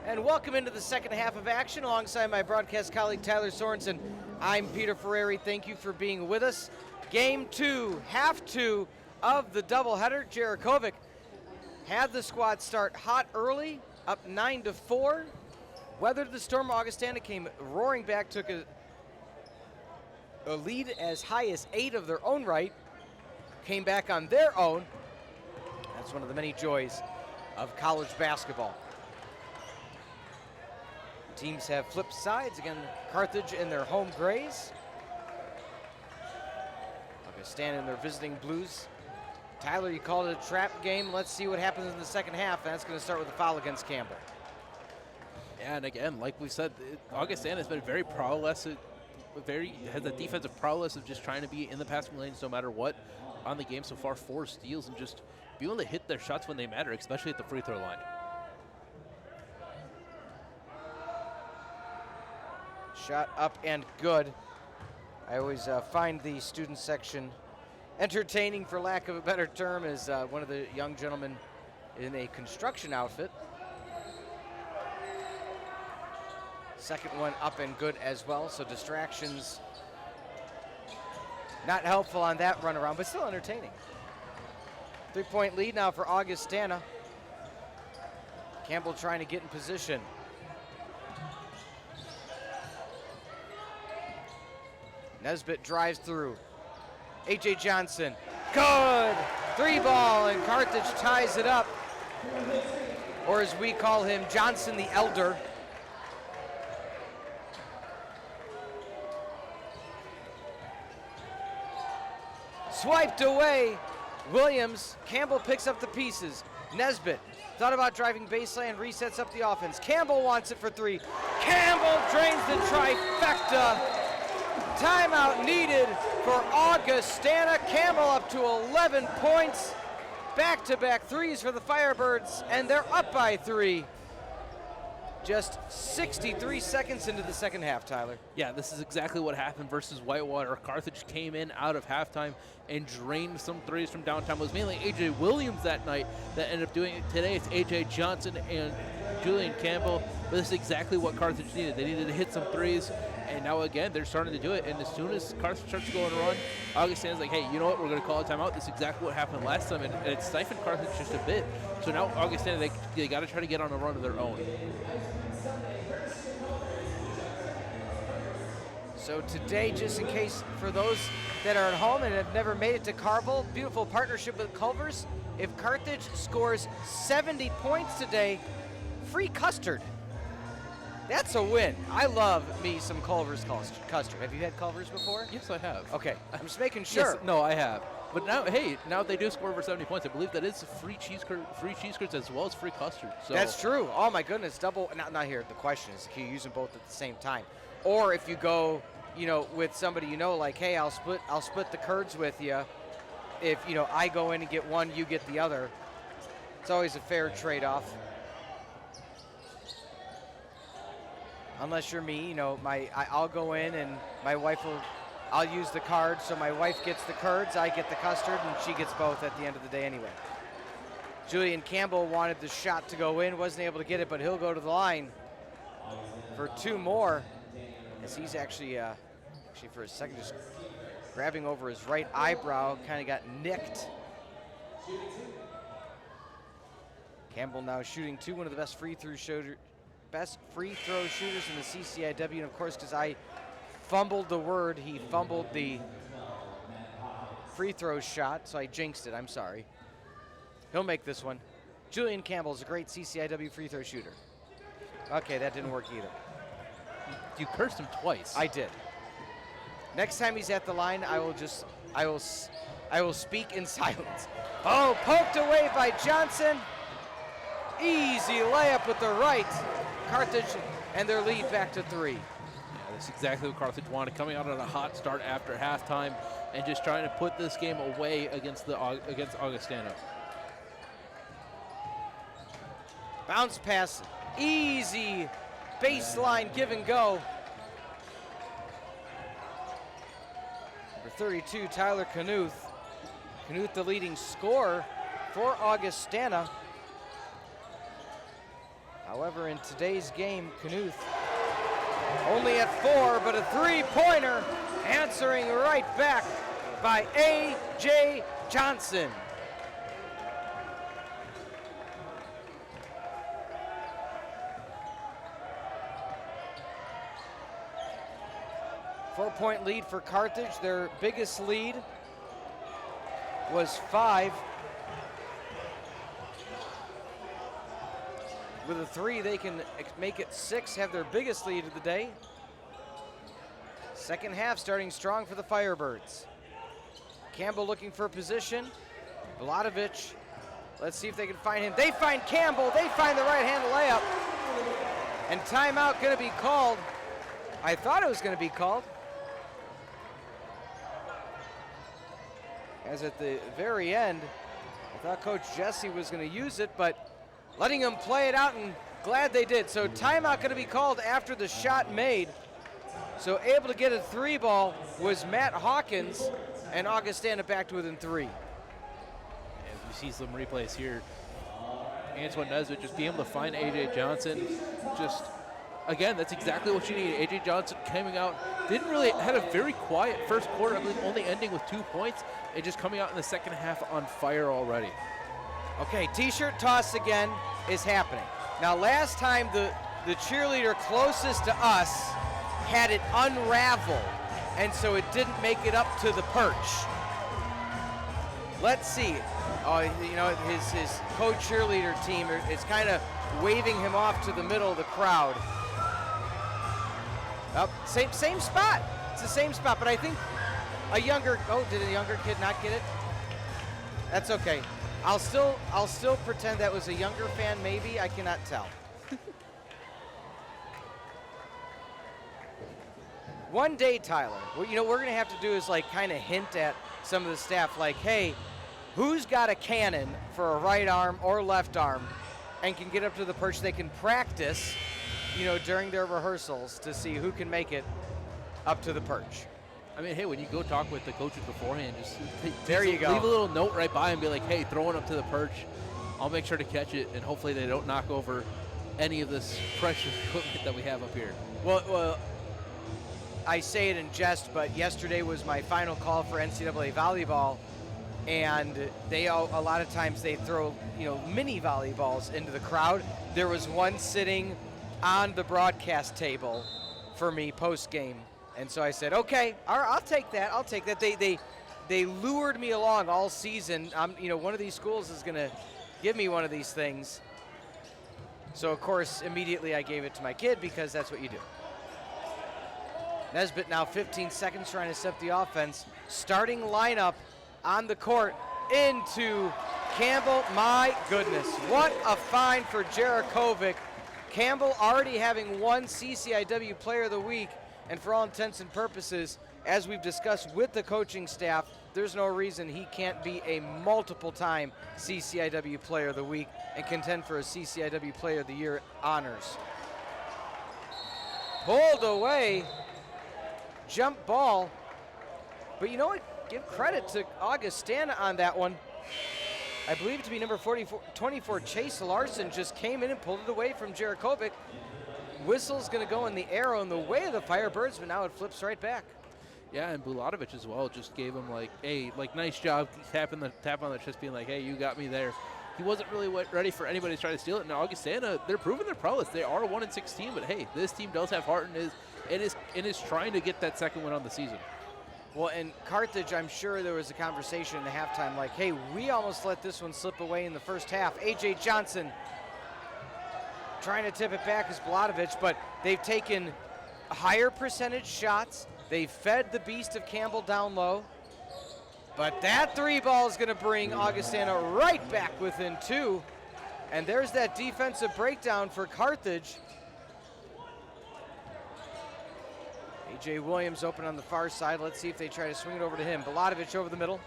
And welcome into the second half of action alongside my broadcast colleague Tylor Sorensen. I'm Peter Ferreri. Thank you for being with us. Game two, half two of the doubleheader. Jerichovic had the squad start hot early, up 9-4. Weathered the storm. Augustana came roaring back, took a lead as high as 8 of their own right. Came back on their own. That's one of the many joys of college basketball. Teams have flipped sides. Again, Carthage in their home grays. Augustana in their visiting blues. Tylor, you called it a trap game. Let's see what happens in the second half. And that's going to start with a foul against Campbell. Yeah, and again, like we said, Augustana has been very prowess, has a defensive prowess of just trying to be in the passing lanes no matter what on the game so far. 4 steals and just be able to hit their shots when they matter, especially at the free throw line. Shot up and good. I always find the student section entertaining, for lack of a better term, as one of the young gentlemen in a construction outfit. Second one up and good as well, so distractions not helpful on that run around, but still entertaining. 3-point lead now for Augustana. Campbell trying to get in position. Nesbitt drives through. A.J. Johnson, good! 3-ball, and Carthage ties it up. Or as we call him, Johnson the Elder. Swiped away. Williams, Campbell picks up the pieces. Nesbitt thought about driving baseline, resets up the offense. Campbell wants it for 3. Campbell drains the trifecta. Timeout needed for Augustana. Campbell up to 11 points. Back-to-back threes for the Firebirds, and they're up by 3. Just 63 seconds into the second half, Tyler. Yeah, this is exactly what happened versus Whitewater. Carthage came in out of halftime and drained some threes from downtown. It was mainly A.J. Williams that night that ended up doing it. Today it's A.J. Johnson and Julian Campbell. But this is exactly what Carthage needed. They needed to hit some threes, and now again they're starting to do it. And as soon as Carthage starts to go on a run, Augustana's like, hey, you know what? We're going to call a timeout. This is exactly what happened last time, and it siphoned Carthage just a bit. So now Augustana, they got to try to get on a run of their own. So today, just in case for those that are at home and have never made it to Carvel, beautiful partnership with Culver's. If Carthage scores 70 points today, free custard. That's a win. I love me some Culver's custard. Have you had Culver's before? Yes, I have. Okay, I'm just making sure. Yes, no, I have. But now, hey, now they do score over 70 points. I believe that is free cheese curds as well as free custard. So That's true. Oh my goodness, double. Not here. The question is, can you use them both at the same time? Or if you go, with somebody like, hey, I'll split the curds with you. If I go in and get one, you get the other. It's always a fair trade-off. Unless you're me, I'll go in and my wife I'll use the cards, so my wife gets the curds, I get the custard, and she gets both at the end of the day anyway. Julian Campbell wanted the shot to go in, wasn't able to get it, but he'll go to the line for 2 more. As he's actually for a second just grabbing over his right eyebrow, kind of got nicked. Campbell now shooting 2, one of the best free throw shooters in the CCIW, and of course, because I fumbled the word, he fumbled the free throw shot, so I jinxed it. I'm sorry. He'll make this one. Julian Campbell's a great CCIW free throw shooter. Okay, that didn't work either. You cursed him twice. I did. Next time he's at the line, I will speak in silence. Oh, poked away by Johnson. Easy layup with the right. Carthage and their lead back to 3. Yeah, that's exactly what Carthage wanted, coming out on a hot start after halftime and just trying to put this game away against Augustana. Bounce pass, easy baseline give and go. Number 32, Tyler Knuth. Knuth, the leading scorer for Augustana. However, in today's game, Knuth only at 4, but a 3-pointer answering right back by A.J. Johnson. Four-point lead for Carthage. Their biggest lead was 5. With a 3, they can make it 6, have their biggest lead of the day. Second half starting strong for the Firebirds. Campbell looking for position. Vladovic, let's see if they can find him. They find Campbell, they find the right-hand layup. And timeout gonna be called. I thought it was gonna be called. As at the very end, I thought Coach Jesse was gonna use it, but letting them play it out, and glad they did. So timeout going to be called after the shot made. So able to get a 3-ball was Matt Hawkins, and Augustana back to within 3. And you see some replays here. Antoine Nesbitt just being able to find A.J. Johnson. Just, again, that's exactly what you need. A.J. Johnson coming out, had a very quiet first quarter, I believe only ending with 2 points, and just coming out in the second half on fire already. Okay, T-shirt toss again is happening. Now, last time the cheerleader closest to us had it unraveled, and so it didn't make it up to the perch. Let's see. His co-cheerleader team is kind of waving him off to the middle of the crowd. Same spot. It's the same spot, but I think did a younger kid not get it? That's okay. I'll still pretend that was a younger fan, maybe. I cannot tell. One day, Tyler, what we're going to have to do is kind of hint at some of the staff, hey, who's got a cannon for a right arm or left arm and can get up to the perch? They can practice, during their rehearsals to see who can make it up to the perch. I mean, hey, when you go talk with the coaches beforehand, just leave a little note right by and be like, hey, throw it up to the perch. I'll make sure to catch it, and hopefully they don't knock over any of this precious equipment that we have up here. Well, I say it in jest, but yesterday was my final call for NCAA volleyball, and a lot of times they throw, mini volleyballs into the crowd. There was one sitting on the broadcast table for me post-game. And so I said, okay, I'll take that. I'll take that. They lured me along all season. One of these schools is going to give me one of these things. So, of course, immediately I gave it to my kid because that's what you do. Nesbitt now 15 seconds trying to set the offense. Starting lineup on the court into Campbell. My goodness, what a find for Jarakovic. Campbell already having won CCIW Player of the Week. And for all intents and purposes, as we've discussed with the coaching staff, there's no reason he can't be a multiple-time CCIW Player of the Week and contend for a CCIW Player of the Year honors. Pulled away, jump ball. But you know what? Give credit to Augustana on that one. I believe it to be number 24, Chase Larson, just came in and pulled it away from Jarakovic. Whistle's going to go in the arrow in the way of the Firebirds, but now it flips right back. Yeah, and Bulatovic as well just gave him nice job, tap on the chest, being like, hey, you got me there. He wasn't really ready for anybody to try to steal it. And Augustana, they're proving their prowess. They are a 1-6 team, but hey, this team does have heart and is trying to get that second win on the season. Well, and Carthage, I'm sure there was a conversation in the halftime hey, we almost let this one slip away in the first half. A.J. Johnson trying to tip it back is Bulatovic, but they've taken higher percentage shots. They've fed the beast of Campbell down low. But that three ball is going to bring Augustana right back within 2. And there's that defensive breakdown for Carthage. A.J. Williams open on the far side. Let's see if they try to swing it over to him. Bulatovic over the middle.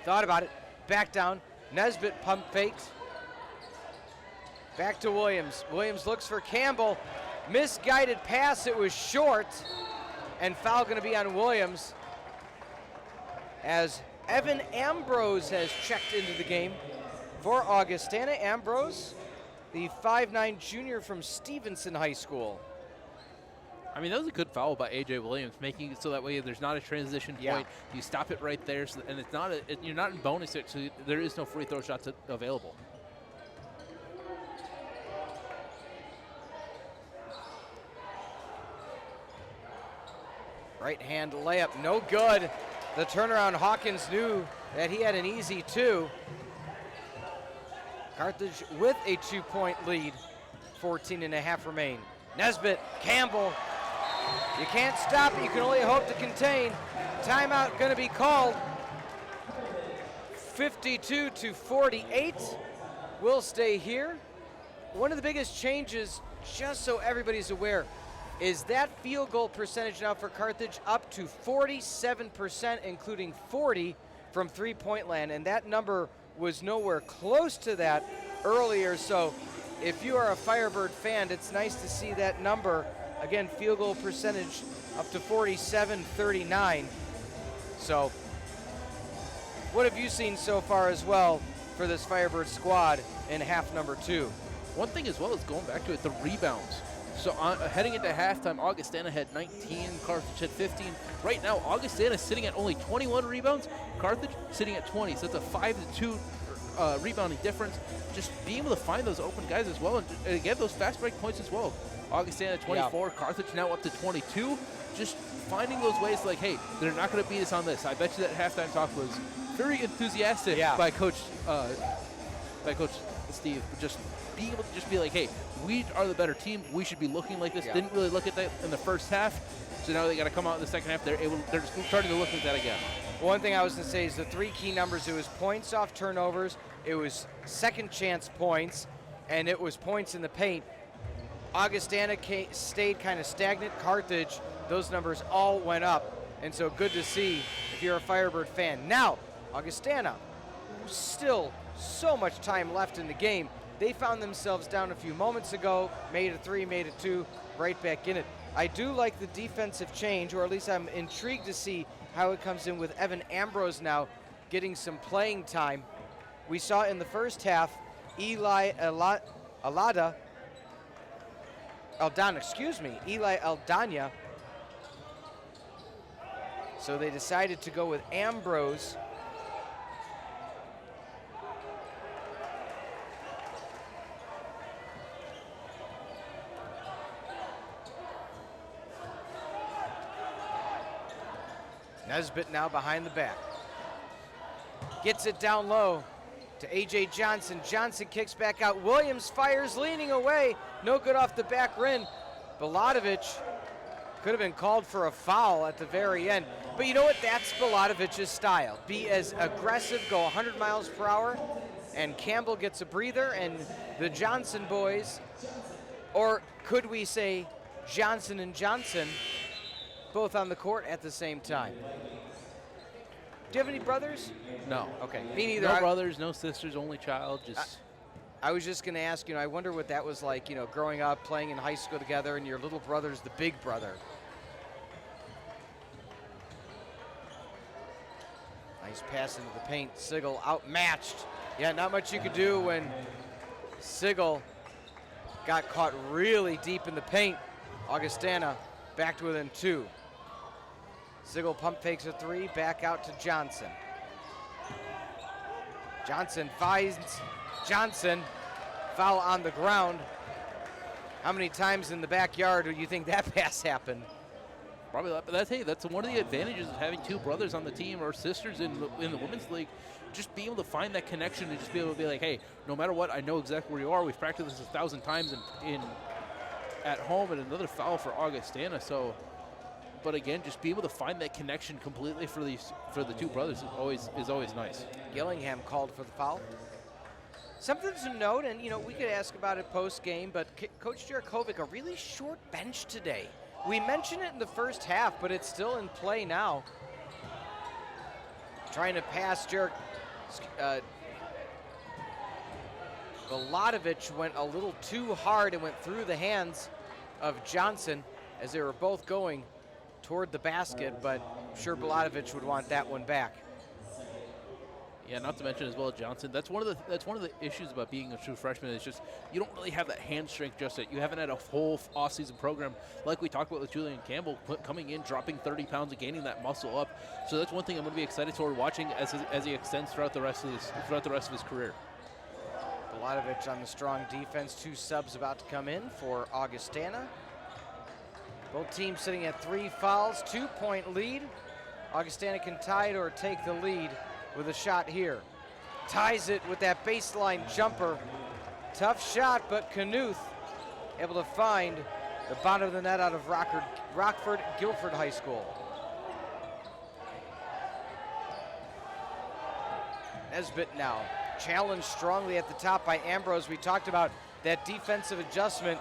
Thought about it. Back down. Nesbitt pump fakes. Back to Williams. Williams looks for Campbell. Misguided pass. It was short. And foul going to be on Williams as Evan Ambrose has checked into the game for Augustana. Ambrose, the 5'9 junior from Stevenson High School. I mean, that was a good foul by A.J. Williams, making it so that way there's not a transition point. You stop it right there, and it's not you're not in bonus, so there is no free throw shots available. Right hand layup, no good. The turnaround, Hawkins knew that he had an easy 2. Carthage with a 2-point lead, 14.5 remain. Nesbitt, Campbell, you can't stop it, you can only hope to contain. Timeout going to be called. 52-48, we'll stay here. One of the biggest changes, just so everybody's aware, is that field goal percentage now for Carthage up to 47%, including 40 from three-point land, and that number was nowhere close to that earlier. So if you are a Firebird fan, it's nice to see that number. Again, field goal percentage up to 47-39. So what have you seen so far as well for this Firebird squad in half number 2. One thing as well is going back to it, the rebounds. So heading into halftime, Augustana had 19, Carthage had 15. Right now, Augustana is sitting at only 21 rebounds, Carthage sitting at 20. So it's a 5-2 rebounding difference. Just being able to find those open guys as well, and again, those fast break points as well. Augustana 24, Carthage now up to 22. Just finding those ways like, hey, they're not going to beat us on this. I bet you that halftime talk was very enthusiastic by Coach Steve. Just being able to just be like, hey, we are the better team. We should be looking like this. Didn't really look at that in the first half. So now they got to come out in the second half. They're just starting to look at that again. One thing I was going to say is the 3 key numbers. It was points off turnovers, it was second chance points, and it was points in the paint. Augustana stayed kind of stagnant. Carthage, those numbers all went up. And so good to see if you're a Firebird fan. Now, Augustana, still so much time left in the game. They found themselves down a few moments ago, made a 3, made a 2, right back in it. I do like the defensive change, or at least I'm intrigued to see how it comes in with Evan Ambrose now getting some playing time. We saw in the first half, Eli Aldana, so they decided to go with Ambrose. Nesbitt now behind the back. Gets it down low to A.J. Johnson. Johnson kicks back out. Williams fires, leaning away. No good off the back rim. Balatovich could have been called for a foul at the very end. But you know what? That's Balatovich's style. Be as aggressive, go 100 miles per hour, and Campbell gets a breather, and the Johnson boys, or could we say Johnson and Johnson, both on the court at the same time. Do you have any brothers? No. Okay, me neither. No brothers, no sisters, only child. Just. I was just going to ask, I wonder what that was like, growing up, playing in high school together, and your little brother's the big brother. Nice pass into the paint. Sigel outmatched. Yeah, not much you could do when Sigel got caught really deep in the paint. Augustana back to within 2. Sigel pump fakes a 3, back out to Johnson. Johnson finds Johnson, foul on the ground. How many times in the backyard do you think that pass happened? Probably, but that's one of the advantages of having 2 brothers on the team or sisters in the women's league. Just being able to find that connection and just be able to be like, hey, no matter what, I know exactly where you are. We've practiced this 1,000 times at home, and another foul for Augustana. So, but again, just be able to find that connection completely for the 2 brothers is always nice. Gillingham called for the foul. Something to note, and we could ask about it post game, but Coach Jarakovic, a really short bench today. We mentioned it in the first half, but it's still in play now. Trying to pass Balatovich went a little too hard and went through the hands of Johnson as they were both going toward the basket, but I'm sure Balatovich would want that one back. Yeah, not to mention as well Johnson. That's one of the issues about being a true freshman. Is just you don't really have that hand strength just yet. You haven't had a whole off-season program like we talked about with Julian Campbell coming in, dropping 30 pounds and gaining that muscle up. So that's one thing I'm going to be excited toward watching as he extends throughout the rest of his career. Balatovich on the strong defense. 2 subs about to come in for Augustana. Both teams sitting at 3 fouls, 2-point lead. Augustana can tie it or take the lead with a shot here. Ties it with that baseline jumper. Tough shot, but Knuth able to find the bottom of the net out of Rockford Guilford High School. Nesbitt now challenged strongly at the top by Ambrose. We talked about that defensive adjustment.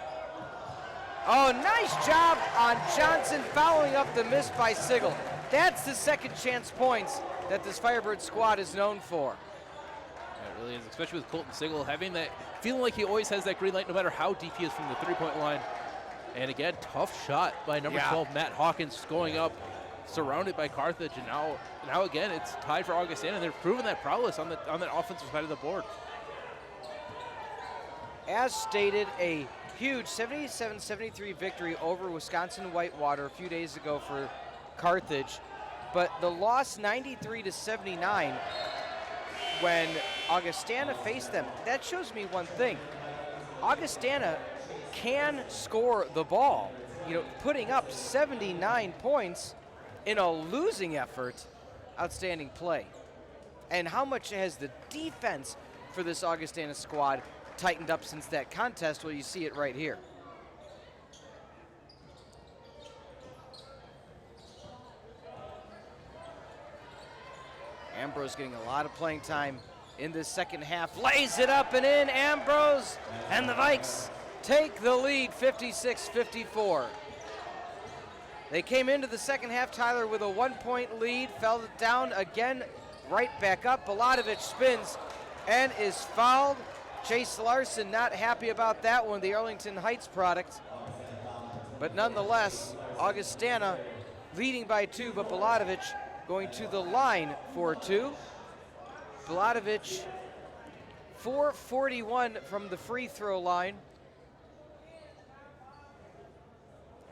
Oh, nice job on Johnson following up the miss by Sigel. That's the second chance points that this Firebird squad is known for. Yeah, it really is, especially with Colton Sigel having that, feeling like he always has that green light no matter how deep he is from the 3-point line. And again, tough shot by number 12, Matt Hawkins, going up, surrounded by Carthage, and now again it's tied for Augustana. They're proving that prowess on that offensive side of the board. As stated, a huge 77-73 victory over Wisconsin Whitewater a few days ago for Carthage, but the loss 93-79 when Augustana faced them, that shows me one thing. Augustana can score the ball. You know, putting up 79 points in a losing effort, outstanding play. And how much has the defense for this Augustana squad tightened up since that contest? Well, you see it right here. Ambrose getting a lot of playing time in this second half. Lays it up and in, Ambrose, and the Vikes take the lead 56-54. They came into the second half, Tyler, with a 1-point lead, fell down again, right back up. Baladovic spins and is fouled. Chase Larson not happy about that one, the Arlington Heights product. But nonetheless, Augustana leading by 2, but Baladovic going to the line for 2. Baladovic 4-41 from the free throw line.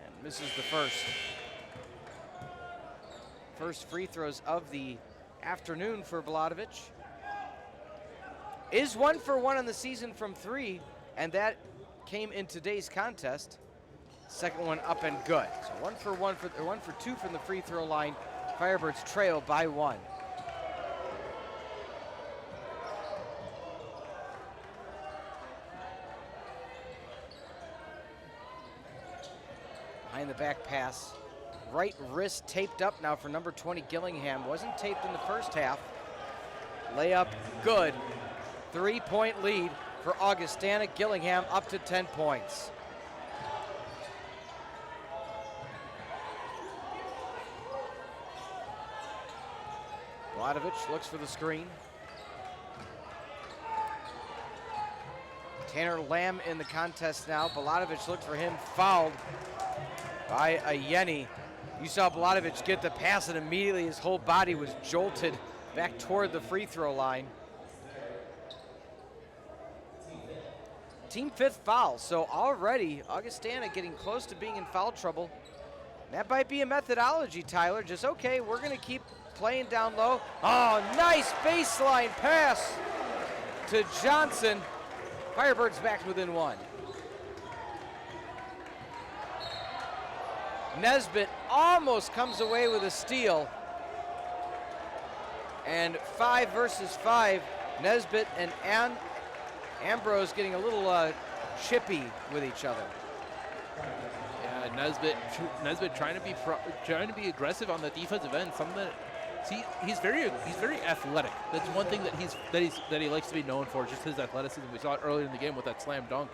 And misses the first. First free throws of the afternoon for Baladovic. Is 1 for 1 on the season from 3, and that came in today's contest. Second one up and good. So 1 for 2 from the free throw line. Firebirds trail by 1. Behind the back pass. Right wrist taped up now for number 20 Gillingham. Wasn't taped in the first half. Layup good. 3-point lead for Augustana. Gillingham up to 10 points. Baladovic looks for the screen. Tanner Lamb in the contest now. Baladovic looked for him, fouled by Ayeni. You saw Baladovic get the pass and immediately his whole body was jolted back toward the free throw line. Team 5th foul, so already Augustana getting close to being in foul trouble. That might be a methodology, Tyler. Just, okay, we're going to keep playing down low. Oh, nice baseline pass to Johnson. Firebirds back within 1. Nesbitt almost comes away with a steal. And 5 versus 5. Nesbitt and Ambrose getting a little chippy with each other. Yeah, Nesbitt trying to be aggressive on the defensive end. Something that he's very athletic. That's one thing that he likes to be known for, just his athleticism. We saw it earlier in the game with that slam dunk.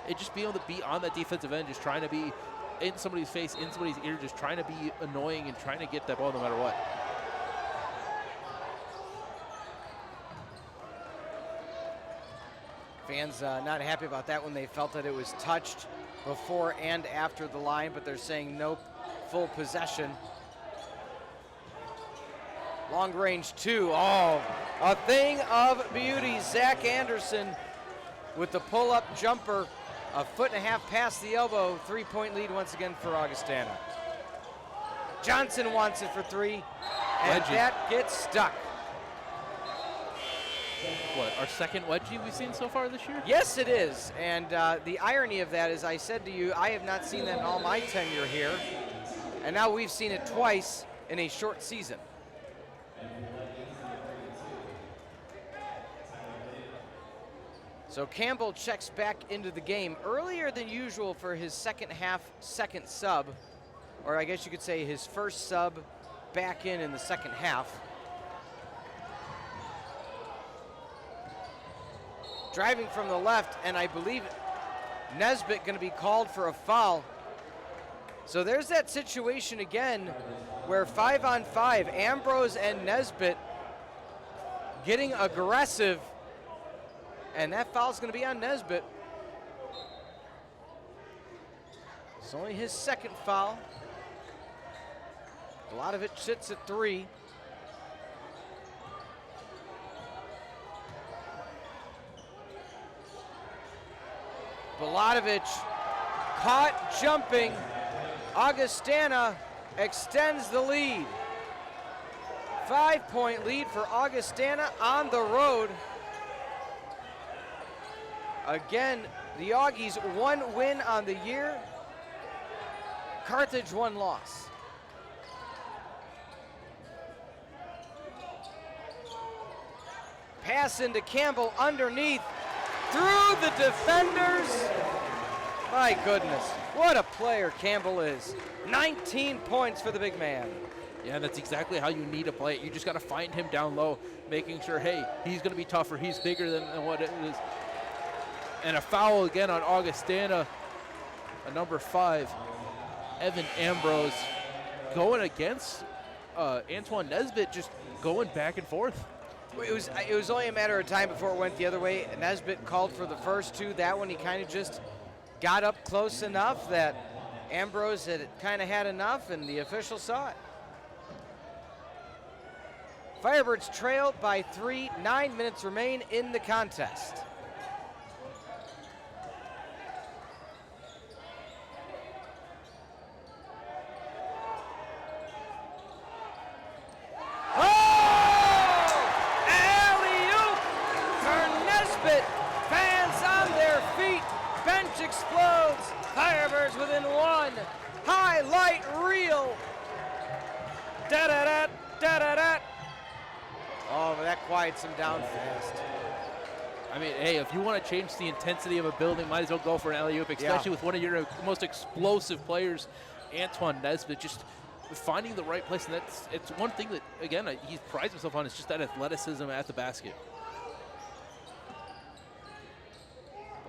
It just being able to be on that defensive end, just trying to be in somebody's face, in somebody's ear, just trying to be annoying and trying to get that ball no matter what. Fans not happy about that when they felt that it was touched before and after the line, but they're saying no, full possession. Long range 2, oh, a thing of beauty. Zach Anderson with the pull-up jumper, a 1.5 feet past the elbow. 3-point lead once again for Augustana. Johnson wants it for 3, and Wedgie. that gets stuck. What, our second wedgie we've seen so far this year? Yes, it is, and the irony of that is I said to you, I have not seen that in all my tenure here, and now we've seen it twice in a short season. So Campbell checks back into the game earlier than usual for his second sub, or I guess you could say his first sub back in the second half. Driving from the left, and I believe Nesbitt going to be called for a foul. So there's that situation again where 5-on-5, Ambrose and Nesbitt getting aggressive, and that foul's going to be on Nesbitt. It's only his second foul. A lot of it sits at 3. Balatovich caught jumping. Augustana extends the lead. 5-point lead for Augustana on the road. Again, the Augies 1 win on the year. Carthage 1 loss. Pass into Campbell underneath. Through the defenders. My goodness, what a player Campbell is. 19 points for the big man. Yeah, that's exactly how you need to play it. You just got to find him down low, making sure, hey, he's going to be tougher. He's bigger than what it is. And a foul again on Augustana, a number 5, Evan Ambrose, going against Antoine Nesbitt, just going back and forth. It was only a matter of time before it went the other way. Nesbitt called for the first 2. That one he kind of just got up close enough that Ambrose had kind of had enough, and the official saw it. Firebirds trailed by 3. 9 minutes remain in the contest. Explodes. Firebirds within 1. Highlight reel. Da-da-da, da-da-da. Oh, but that quiets him down fast. I mean, hey, if you want to change the intensity of a building, might as well go for an alley-oop, especially with one of your most explosive players, Antoine Nesbitt, just finding the right place. And it's one thing that, again, he prides himself on, is just that athleticism at the basket.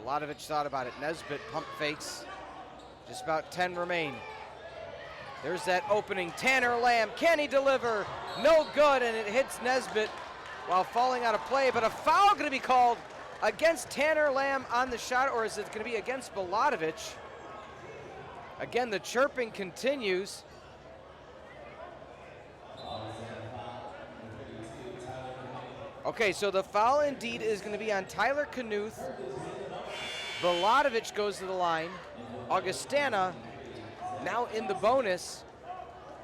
Balatovich thought about it. Nesbitt pump fakes. Just about 10 remain. There's that opening. Tanner Lamb, can he deliver? No good, and it hits Nesbitt while falling out of play. But a foul going to be called against Tanner Lamb on the shot, or is it going to be against Balatovich? Again, the chirping continues. Okay, so the foul indeed is going to be on Tyler Knuth. Balatovich goes to the line. Augustana now in the bonus,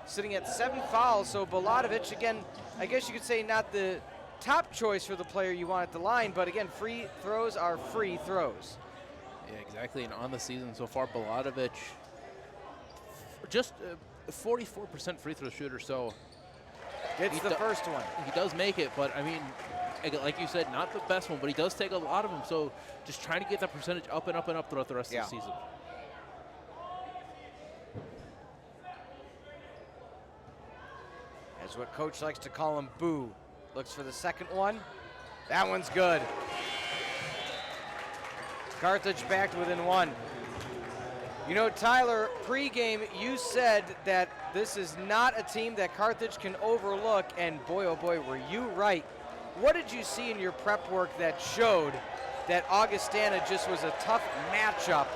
sitting at 7 fouls. So Balatovich, again, I guess you could say not the top choice for the player you want at the line, but again, free throws are free throws. Yeah, exactly. And on the season so far, Balatovich just 44% free throw shooter. So Gets the first one. He does make it, but I mean, like you said, not the best one, but he does take a lot of them. So just trying to get that percentage up and up and up throughout the rest of the season. That's what Coach likes to call him, boo. Looks for the second one. That one's good. Carthage back within 1. You know, Tyler, pregame, you said that this is not a team that Carthage can overlook, and boy, oh boy, were you right. What did you see in your prep work that showed that Augustana just was a tough matchup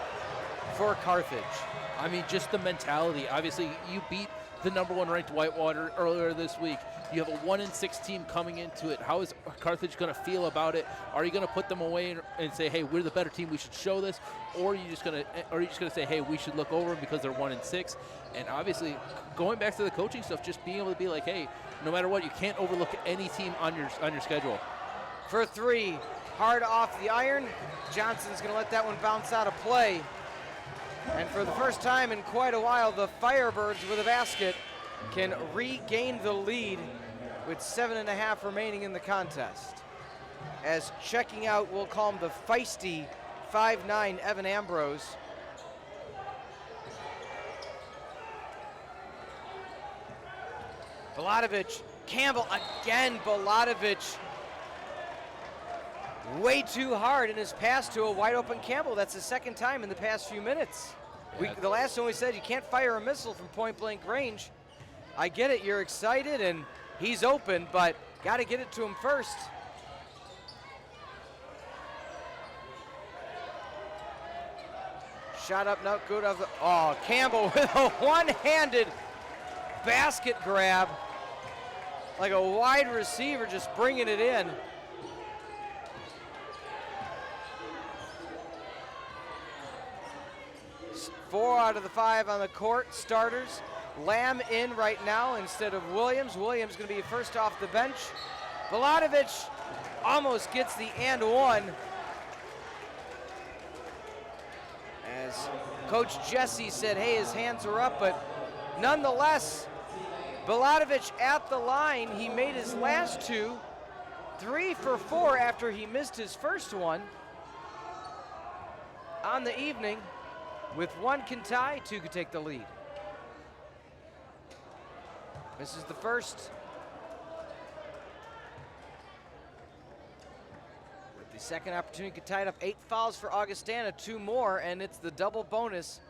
for Carthage? I mean, just the mentality. Obviously, you beat the number 1 ranked Whitewater earlier this week. You have a 1-6 team coming into it. How is Carthage going to feel about it? Are you going to put them away and say, "Hey, we're the better team. We should show this," or are you just going to say, "Hey, we should look over them because they're 1-6"? And obviously, going back to the coaching stuff, just being able to be like, "Hey, no matter what, you can't overlook any team on your schedule." For 3, hard off the iron. Johnson's going to let that one bounce out of play. And for the first time in quite a while, the Firebirds with a basket can regain the lead with 7.5 remaining in the contest. As checking out, we'll call him the feisty 5'9" Evan Ambrose. Balatovich, Campbell again. Balatovich way too hard in his pass to a wide open Campbell. That's the second time in the past few minutes. Yeah. The last one we said you can't fire a missile from point blank range. I get it, you're excited and he's open, but got to get it to him first. Shot up, not good. Oh, Campbell with a one-handed basket grab, like a wide receiver just bringing it in. Four out of the 5 on the court starters. Lamb in right now instead of Williams. Williams going to be first off the bench. Vladovic almost gets the and one. As Coach Jesse said, hey, his hands are up, but nonetheless, Vladovic at the line. He made his last 2, 3 for 4 after he missed his first one on the evening. With 1 can tie, 2 can take the lead. This is the first. With the second opportunity, can tie it up. 8 fouls for Augustana, 2 more, and it's the double bonus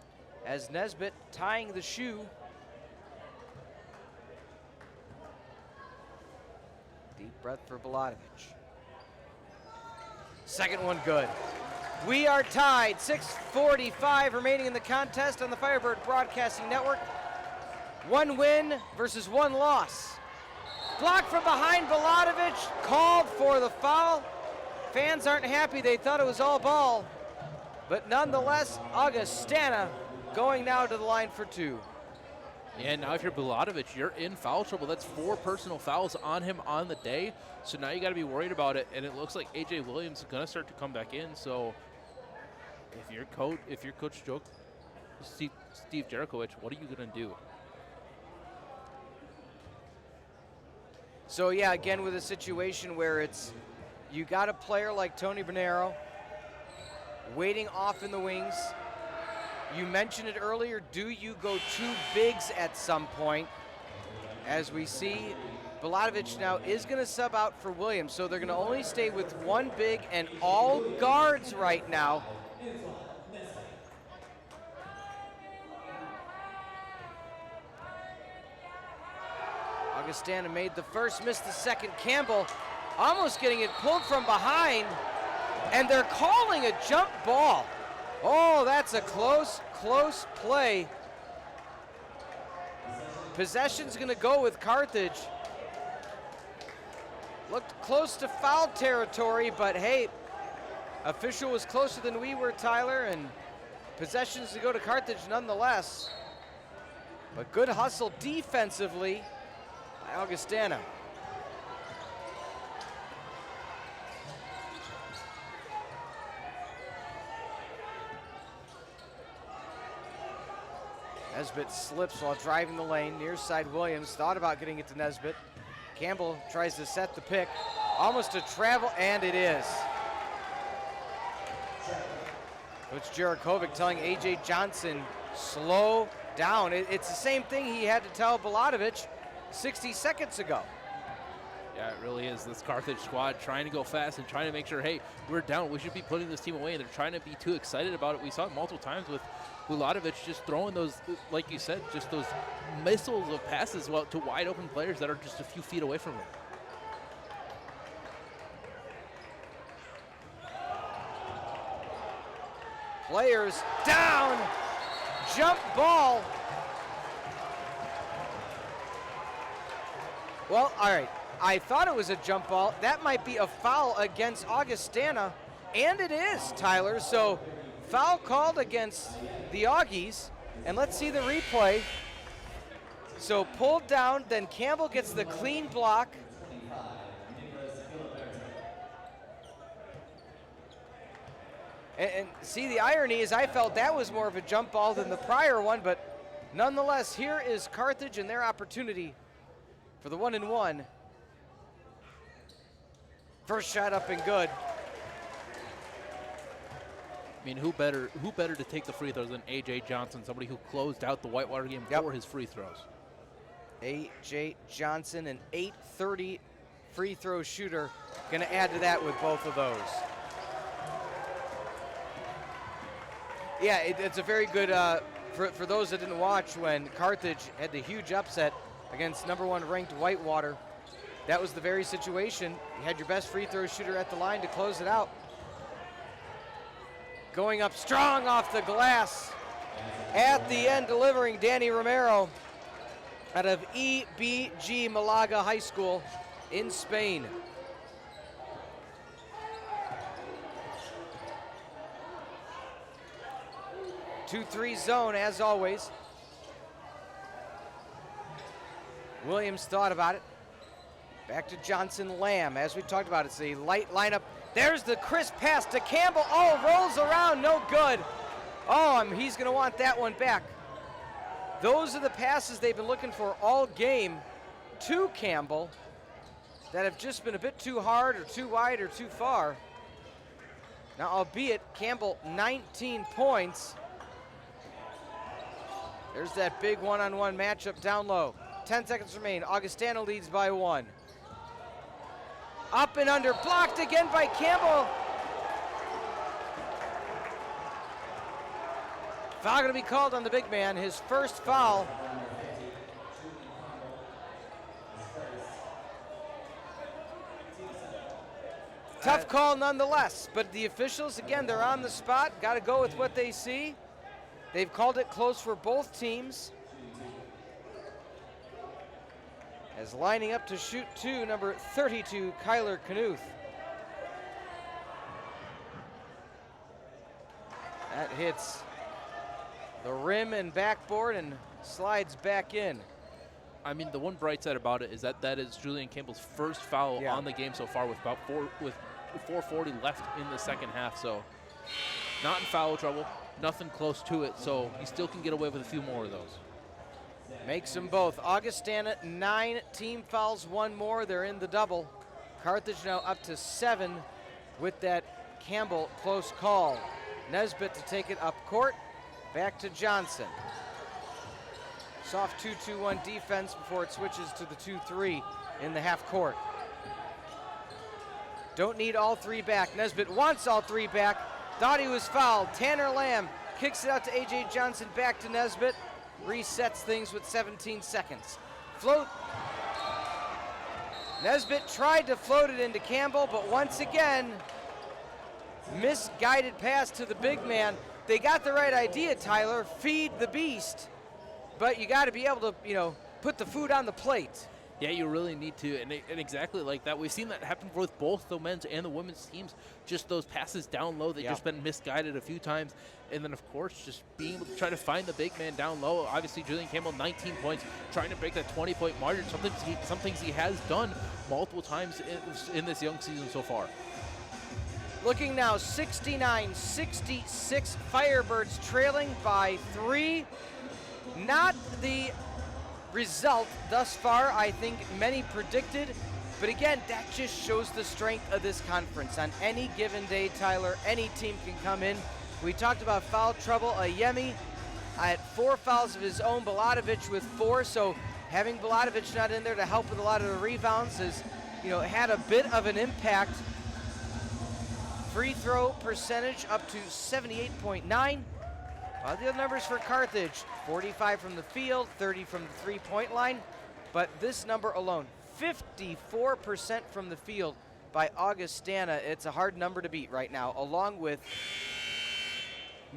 as Nesbitt tying the shoe. Deep breath for Vladovic. Second one good. We are tied, 6:45 remaining in the contest on the Firebird Broadcasting Network. 1 win versus 1 loss. Blocked from behind, Vladovic called for the foul. Fans aren't happy, they thought it was all ball. But nonetheless, Augustana going now to the line for 2. And now if you're Vladovic, you're in foul trouble. That's 4 personal fouls on him on the day. So now you got to be worried about it. And it looks like A.J. Williams is going to start to come back in. So if you're Coach Steve Jerichowicz, what are you going to do? So yeah, again with a situation where it's, you got a player like Tony Bernero waiting off in the wings. You mentioned it earlier, do you go 2 bigs at some point? As we see, Vladovic now is going to sub out for Williams, so they're going to only stay with 1 big and all guards right now. Augustana made the first, missed the second. Campbell almost getting it pulled from behind, and they're calling a jump ball. Oh, that's a close play. Possession's gonna go with Carthage. Looked close to foul territory, but hey, official was closer than we were, Tyler, and possessions to go to Carthage nonetheless. But good hustle defensively by Augustana. Nesbitt slips while driving the lane. Near side Williams thought about getting it to Nesbitt. Campbell tries to set the pick. Almost a travel, and it is. Coach Jerichovic telling A.J. Johnson, slow down. It's the same thing he had to tell Vladovic 60 seconds ago. Yeah, it really is. This Carthage squad trying to go fast and trying to make sure, hey, we're down. We should be putting this team away. And they're trying to be too excited about it. We saw it multiple times with Vladovic just throwing those, like you said, just those missiles of passes to wide open players that are just a few feet away from him. Players down, jump ball. Well, all right, I thought it was a jump ball. That might be a foul against Augustana, and it is, Tyler. So foul called against the Augies, and let's see the replay. So pulled down, then Campbell gets the clean block. And see, the irony is I felt that was more of a jump ball than the prior one, but nonetheless, here is Carthage and their opportunity for the 1-and-1. First shot up and good. I mean, who better to take the free throws than A.J. Johnson, somebody who closed out the Whitewater game for his free throws. A.J. Johnson, an 830 free throw shooter, going to add to that with both of those. Yeah, it's a very good, for those that didn't watch, when Carthage had the huge upset against #1 ranked Whitewater, that was the very situation. You had your best free throw shooter at the line to close it out. Going up strong off the glass. At the end, delivering Danny Romero. out of EBG Malaga High School in Spain. Two-three zone as always. Williams thought about it. Back to Johnson Lamb. As we talked about, it's a light lineup. There's the crisp pass to Campbell. Oh, rolls around, no good. Oh, he's going to want that one back. Those are the passes they've been looking for all game to Campbell that have just been a bit too hard or too wide or too far. Now, albeit Campbell 19 points. There's that big one-on-one matchup down low. 10 seconds remain. Augustana leads by 1. Up and under, blocked again by Campbell. Foul going to be called on the big man, his first foul. Tough call nonetheless, but the officials, again, they're on the spot. Got to go with what they see. They've called it close for both teams. As lining up to shoot two, number 32, Kyler Knuth. That hits the rim and backboard and slides back in. I mean, the one bright side about it is that is Julian Campbell's first foul on the game so far with about 4:40 left in the second half. So not in foul trouble, nothing close to it. So he still can get away with a few more of those. Makes them both. Augustana, 9 team fouls, 1 more. They're in the double. Carthage now up to 7 with that Campbell close call. Nesbitt to take it up court. Back to Johnson. Soft 2-2-1 defense before it switches to the 2-3 in the half court. Don't need all 3 back. Nesbitt wants all 3 back. Thought he was fouled. Tanner Lamb kicks it out to A.J. Johnson, back to Nesbitt. Resets things with 17 seconds. Float. Nesbitt tried to float it into Campbell, but once again, misguided pass to the big man. They got the right idea, Tylor. Feed the beast. But you got to be able to, put the food on the plate. Yeah, you really need to, and exactly like that. We've seen that happen with both the men's and the women's teams. Just those passes down low, they've just been misguided a few times. And then, of course, just being able to try to find the big man down low. Obviously, Julian Campbell, 19 points, trying to break that 20-point margin. Some things he has done multiple times in this young season so far. Looking now, 69-66, Firebirds trailing by 3. Not the result thus far I think many predicted, but again, that just shows the strength of this conference. On any given day, Tylor, any team can come in. We talked about foul trouble. Ayemi at 4 fouls of his own, Baladovic with 4, so having Baladovic not in there to help with a lot of the rebounds has had a bit of an impact. Free throw percentage up to 78.9. The other numbers for Carthage, 45 from the field, 30 from the three-point line. But this number alone, 54% from the field by Augustana. It's a hard number to beat right now, along with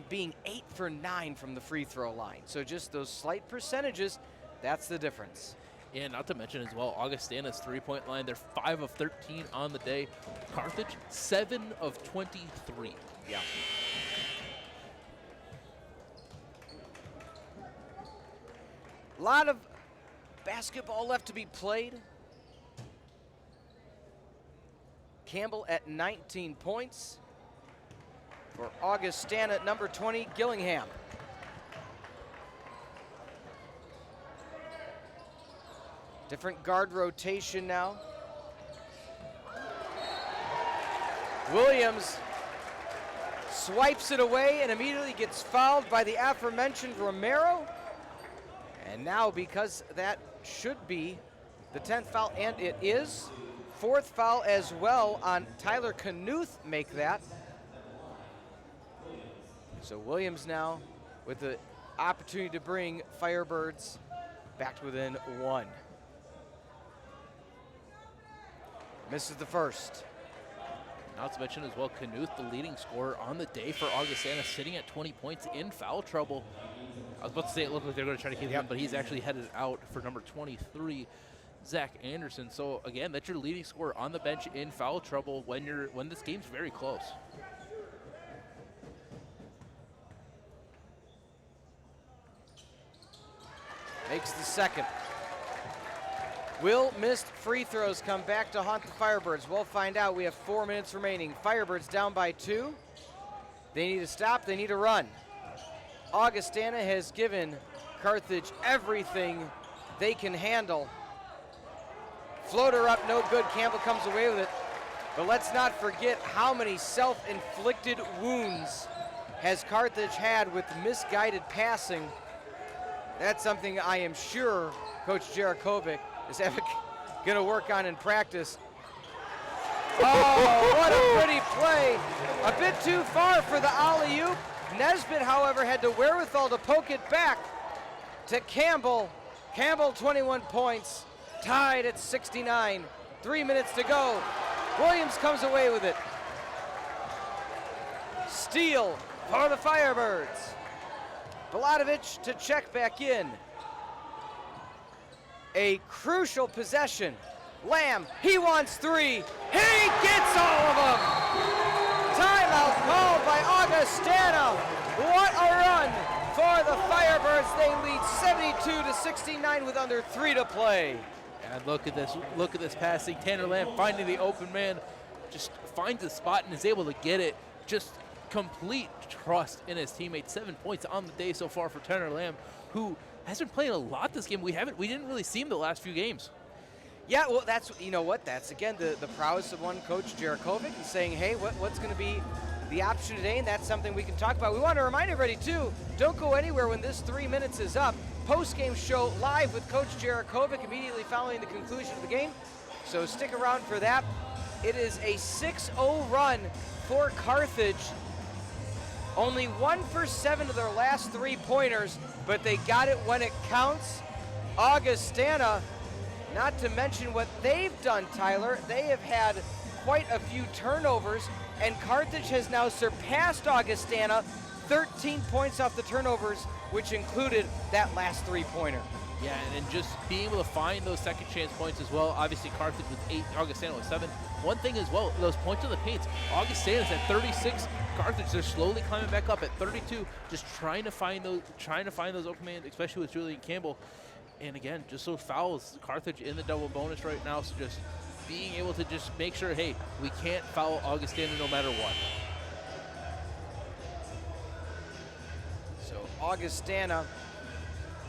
being 8 for 9 from the free throw line. So just those slight percentages, that's the difference. Yeah, not to mention as well, Augustana's three-point line, they're 5 of 13 on the day. Carthage, 7 of 23. Yeah. A lot of basketball left to be played. Campbell at 19 points. For Augustana at number 20, Gillingham. Different guard rotation now. Williams swipes it away and immediately gets fouled by the aforementioned Romero. And now, because that should be the 10th foul, and it is, 4th foul as well on Tylor Knuth make that. So Williams now with the opportunity to bring Firebirds back to within 1. Misses the first. Not to mention as well, Knuth, the leading scorer on the day for Augustana, sitting at 20 points in foul trouble. I was about to say it looked like they're going to try to keep him, but he's actually headed out for number 23, Zach Anderson. So again, that's your leading scorer on the bench in foul trouble when this game's very close. Makes the second. Will missed free throws come back to haunt the Firebirds? We'll find out. We have 4 minutes remaining. Firebirds down by 2. They need to stop. They need to run. Augustana has given Carthage everything they can handle. Floater up, no good. Campbell comes away with it. But let's not forget how many self-inflicted wounds has Carthage had with misguided passing. That's something I am sure Coach Jarakovic is going to work on in practice. Oh, what a pretty play. A bit too far for the alley-oop. Nesbitt, however, had the wherewithal to poke it back to Campbell. Campbell, 21 points, tied at 69. 3 minutes to go. Williams comes away with it. Steal for the Firebirds. Baladovic to check back in. A crucial possession. Lamb, he wants 3. He gets all of them. Timeout called by Augustana. What a run for the Firebirds. They lead 72-69 with under 3 to play. And look at this passing. Tanner Lamb finding the open man, just finds a spot and is able to get it. Just complete trust in his teammates. 7 points on the day so far for Tanner Lamb, who has been playing a lot this game. We didn't really see him the last few games. Yeah, well, that's again the prowess of one coach, Jarakovic, and saying, hey, what's going to be the option today? And that's something we can talk about. We want to remind everybody too, don't go anywhere when this 3 minutes is up. Post-game show live with Coach Jarakovic immediately following the conclusion of the game. So stick around for that. It is a 6-0 run for Carthage. Only 1 for 7 of their last 3-pointers, but they got it when it counts. Augustana, not to mention what they've done, Tyler, they have had quite a few turnovers, and Carthage has now surpassed Augustana, 13 points off the turnovers, which included that last 3-pointer. Yeah, and just being able to find those second chance points as well. Obviously, Carthage with 8, Augustana with 7. One thing as well, those points on the paints. Augustana's at 36. Carthage, they're slowly climbing back up at 32, just trying to find those open man, especially with Julian Campbell. And again, just those fouls. Carthage in the double bonus right now, so just being able to just make sure, hey, we can't foul Augustana no matter what. So Augustana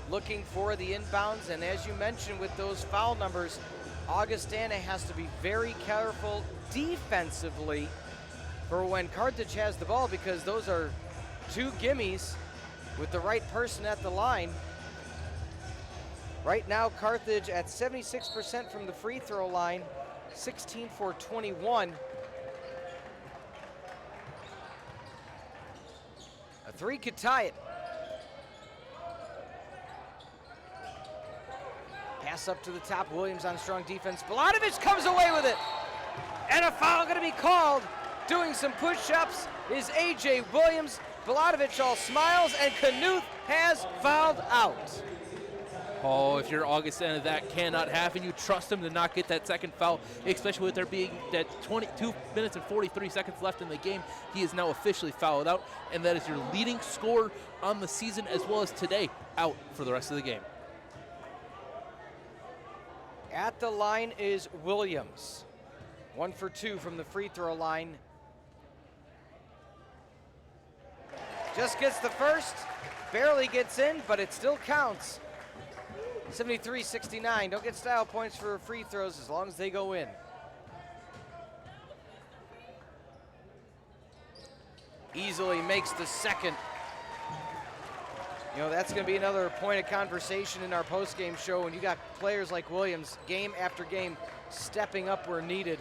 looking for the inbounds, and as you mentioned with those foul numbers, Augustana has to be very careful defensively for when Carthage has the ball, because those are 2 gimmies with the right person at the line. Right now, Carthage at 76% from the free throw line, 16 for 21. A 3 could tie it. Pass up to the top, Williams on strong defense. Baladovic comes away with it. And a foul going to be called. Doing some push-ups is A.J. Williams. Baladovic all smiles, and Knuth has fouled out. Oh, if you're Augustana, that cannot happen. You trust him to not get that second foul, especially with there being that 22 minutes and 43 seconds left in the game. He is now officially fouled out, and that is your leading scorer on the season as well as today, out for the rest of the game. At the line is Williams. 1 for 2 from the free throw line. Just gets the first, barely gets in, but it still counts. 73-69, don't get style points for free throws as long as they go in. Easily makes the second. You know, that's going to be another point of conversation in our post-game show when you got players like Williams, game after game, stepping up where needed.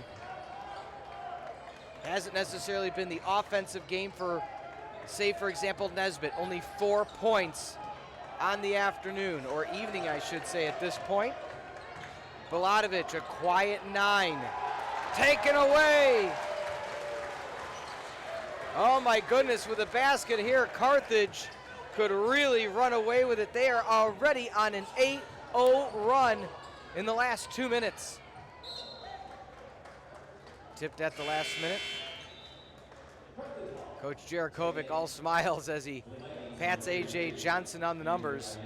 Hasn't necessarily been the offensive game for, say, for example, Nesbitt. Only 4 points on the afternoon, or evening, I should say, at this point. Baladovic, a quiet 9. Taken away. Oh, my goodness, with a basket here, Carthage could really run away with it. They are already on an 8-0 run in the last 2 minutes. Tipped at the last minute. Coach Jarakovic all smiles as he pats A.J. Johnson on the numbers.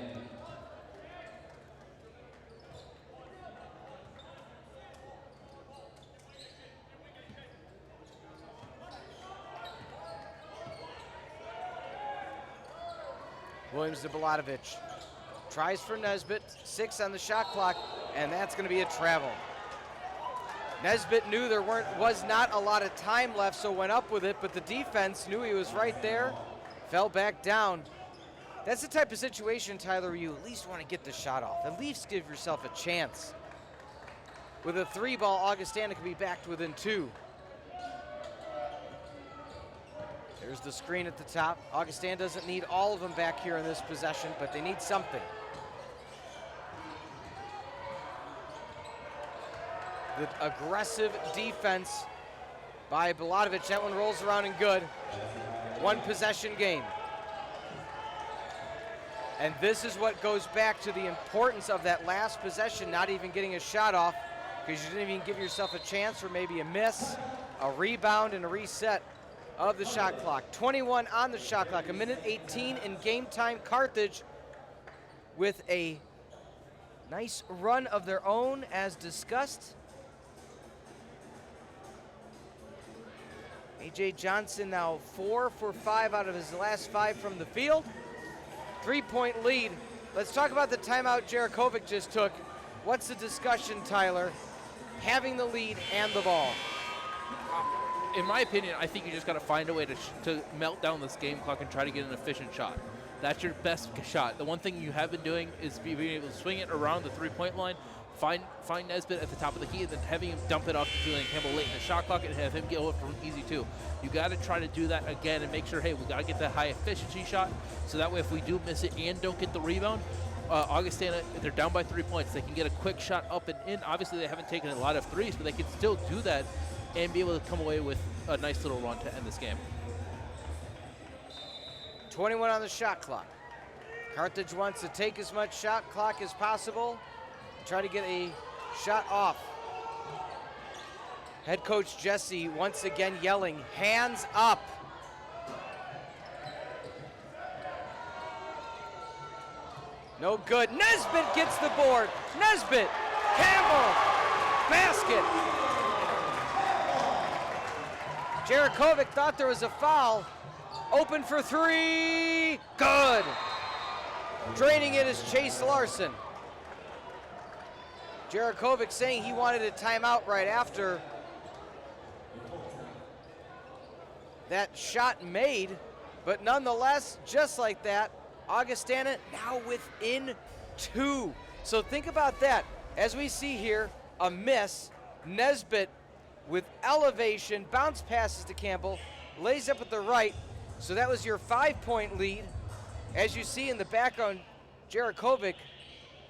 Williams to Balatovich. Tries for Nesbitt, 6 on the shot clock, and that's going to be a travel. Nesbitt knew there was not a lot of time left, so went up with it, but the defense knew he was right there, fell back down. That's the type of situation, Tyler, where you at least want to get the shot off. At least give yourself a chance. With a 3-ball, Augustana can be back to within 2. There's the screen at the top. Augustana doesn't need all of them back here in this possession, but they need something. The aggressive defense by Balatovich. That one rolls around and good. 1 possession game. And this is what goes back to the importance of that last possession, not even getting a shot off, because you didn't even give yourself a chance for maybe a miss, a rebound, and a reset of the shot clock. 21 on the shot clock, 1:18 in game time. Carthage with a nice run of their own as discussed. A.J. Johnson now 4 for 5 out of his last 5 from the field. 3-point lead. Let's talk about the timeout Jarakovic just took. What's the discussion, Tyler? Having the lead and the ball. In my opinion, I think you just got to find a way to melt down this game clock and try to get an efficient shot. That's your best shot. The one thing you have been doing is being able to swing it around the 3-point line, find Nesbitt at the top of the key, and then having him dump it off to Julian Campbell late in the shot clock and have him get over from easy 2. You got to try to do that again and make sure, hey, we got to get that high efficiency shot, so that way if we do miss it and don't get the rebound, Augustana, if they're down by 3 points, they can get a quick shot up and in. Obviously, they haven't taken a lot of threes, but they can still do that and be able to come away with a nice little run to end this game. 21 on the shot clock. Carthage wants to take as much shot clock as possible, try to get a shot off. Head coach Jesse once again yelling, hands up. No good. Nesbitt gets the board. Nesbitt, Campbell, basket. Jarakovic thought there was a foul. Open for 3, good. Draining it is Chase Larson. Jarakovic saying he wanted a timeout right after that shot made, but nonetheless, just like that, Augustana now within 2. So think about that. As we see here, a miss. Nesbitt with elevation, bounce passes to Campbell, lays up at the right. So that was your 5-point lead. As you see in the background, Jarakovic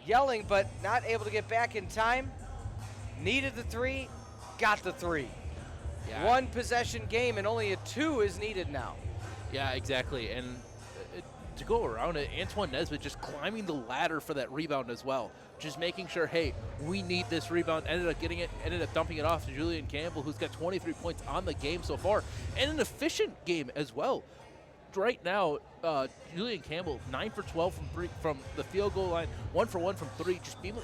yelling but not able to get back in time. Needed the 3, got the 3. Yeah. 1 possession game and only a 2 is needed now. Yeah, exactly. And to go around it, Antoine Nesbitt just climbing the ladder for that rebound as well. Just making sure, hey, we need this rebound. Ended up dumping it off to Julian Campbell, who's got 23 points on the game so far, and an efficient game as well. Right now, Julian Campbell 9 for 12 from the field goal line, 1 for 1 from 3.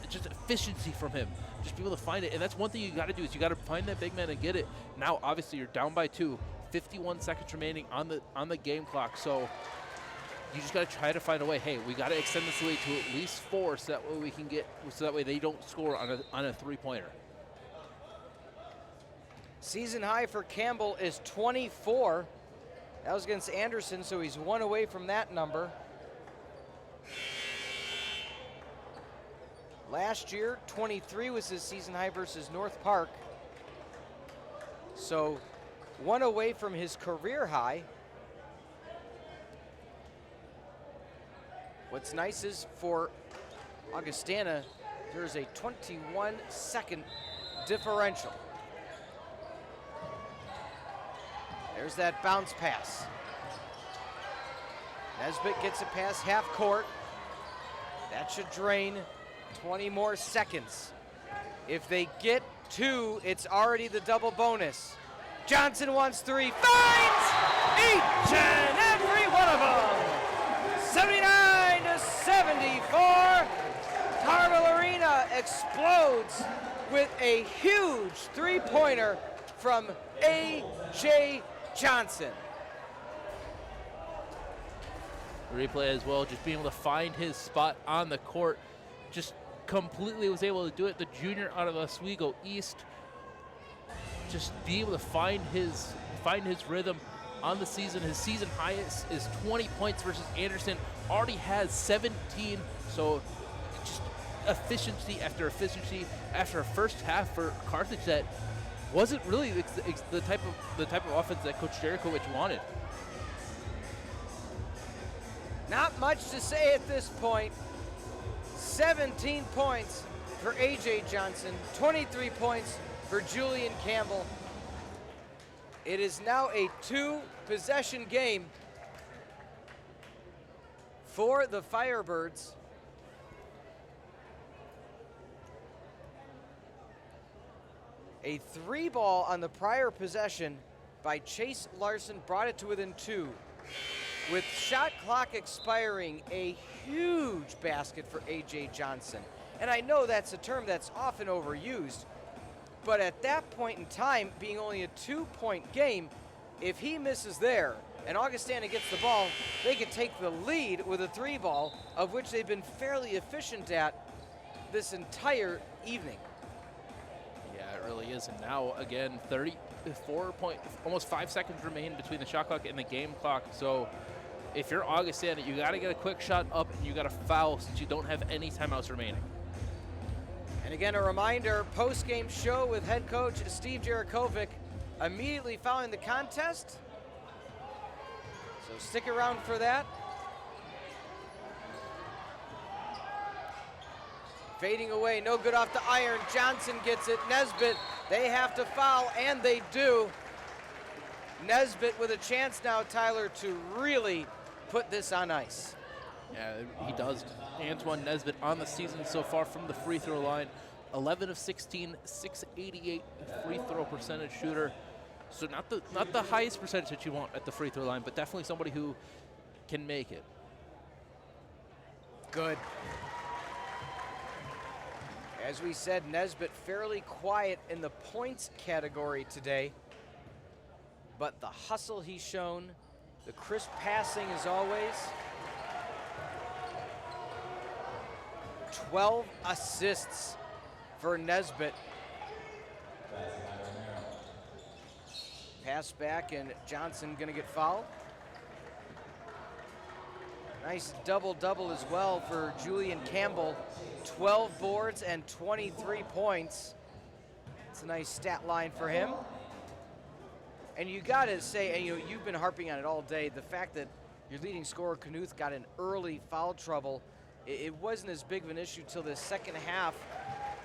Just efficiency from him. Just be able to find it, and that's one thing you got to do is you got to find that big man and get it. Now, obviously, you're down by 2, 51 seconds remaining on the game clock. So you just got to try to find a way. Hey, we got to extend this lead to at least 4, so that way we can that way they don't score on a 3-pointer. Season high for Campbell is 24. That was against Anderson, so he's 1 away from that number. Last year, 23 was his season high versus North Park. So 1 away from his career high. What's nice is for Augustana, there's a 21-second differential. There's that bounce pass. Nesbitt gets it past half court. That should drain 20 more seconds. If they get 2, it's already the double bonus. Johnson wants 3, finds each and every one of them. 79 to 74. Tarble Arena explodes with a huge three-pointer from A.J. Johnson. Replay as well, just being able to find his spot on the court. Just completely was able to do it. The junior out of Oswego East, just be able to find his rhythm on the season. His season highest is 20 points versus Anderson. Already has 17. So just efficiency after efficiency after a first half for Carthage that wasn't really the type of offense that Coach Jerichowicz wanted. Not much to say at this point. 17 points for A.J. Johnson, 23 points for Julian Campbell. It is now a 2-possession game for the Firebirds. A 3-ball on the prior possession by Chase Larson brought it to within 2. With shot clock expiring, a huge basket for A.J. Johnson. And I know that's a term that's often overused, but at that point in time, being only a 2-point game, if he misses there and Augustana gets the ball, they could take the lead with a 3-ball, of which they've been fairly efficient at this entire evening. Yeah, it really is. And now, again, almost 5 seconds remain between the shot clock and the game clock. So if you're Augustana, you got to get a quick shot up and you got to foul since you don't have any timeouts remaining. And again, a reminder, post-game show with head coach Steve Jerichowicz immediately following the contest. So stick around for that. Fading away, no good off the iron. Johnson gets it. Nesbitt, they have to foul, and they do. Nesbitt with a chance now, Tyler, to really put this on ice. Yeah, he does. Antoine Nesbitt on the season so far from the free throw line. 11 of 16, 688 free throw percentage shooter. So not the highest percentage that you want at the free throw line, but definitely somebody who can make it. Good. As we said, Nesbitt fairly quiet in the points category today, but the hustle he's shown, the crisp passing as always. 12 assists for Nesbitt. Pass back, and Johnson gonna get fouled. Nice double-double as well for Julian Campbell. 12 boards and 23 points. It's a nice stat line for him. And you gotta say, and you've been harping on it all day, the fact that your leading scorer, Knuth, got in early foul trouble, it wasn't as big of an issue till the second half.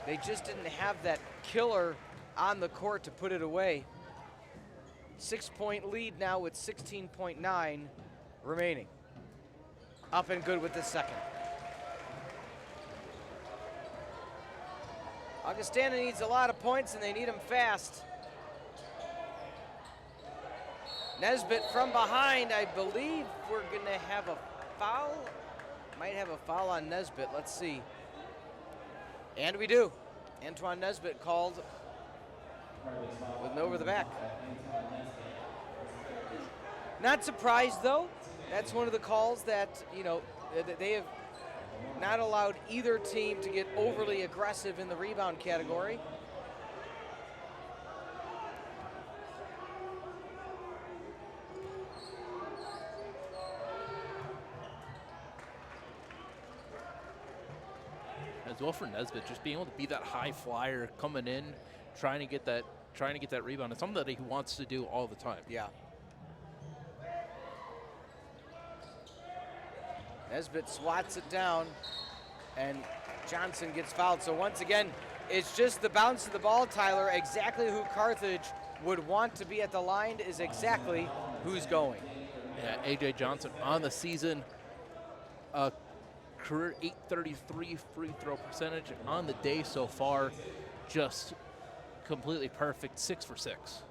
They just didn't have that killer on the court to put it away. 6-point lead now with 16.9 remaining. Up and good with the second. Augustana needs a lot of points, and they need them fast. Nesbitt from behind, I believe we're gonna have a foul. Might have a foul on Nesbitt, let's see. And we do. Antoine Nesbitt called with an over the back. Not surprised though. That's one of the calls that, they have not allowed either team to get overly aggressive in the rebound category. As well for Nesbitt, just being able to be that high flyer coming in, trying to get that rebound. It's something that he wants to do all the time. Yeah. Nesbitt swats it down, and Johnson gets fouled. So once again, it's just the bounce of the ball, Tyler. Exactly who Carthage would want to be at the line is exactly who's going. Yeah, A.J. Johnson on the season, career .833 free throw percentage. On the day so far, just completely perfect, 6 for 6.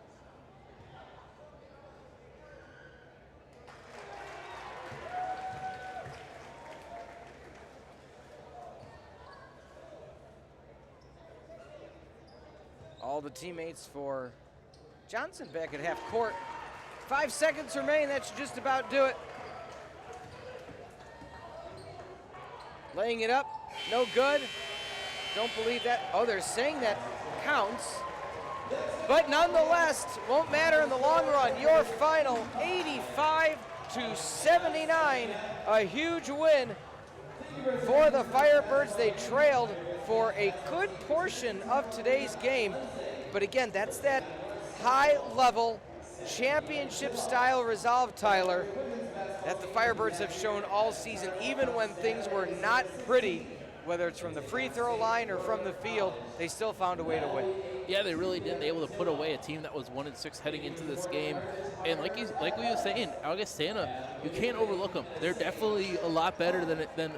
All the teammates for Johnson back at half court. 5 seconds remain, that should just about do it. Laying it up, no good. Don't believe that. Oh, they're saying that counts. But nonetheless, won't matter in the long run. Your final 85-79, a huge win for the Firebirds. They trailed for a good portion of today's game. But again, that's that high-level, championship-style resolve, Tyler, that the Firebirds have shown all season, even when things were not pretty, whether it's from the free throw line or from the field, they still found a way to win. Yeah, they really did. They were able to put away a team that was 1-6 heading into this game. And like we were saying, Augustana, you can't overlook them. They're definitely a lot better than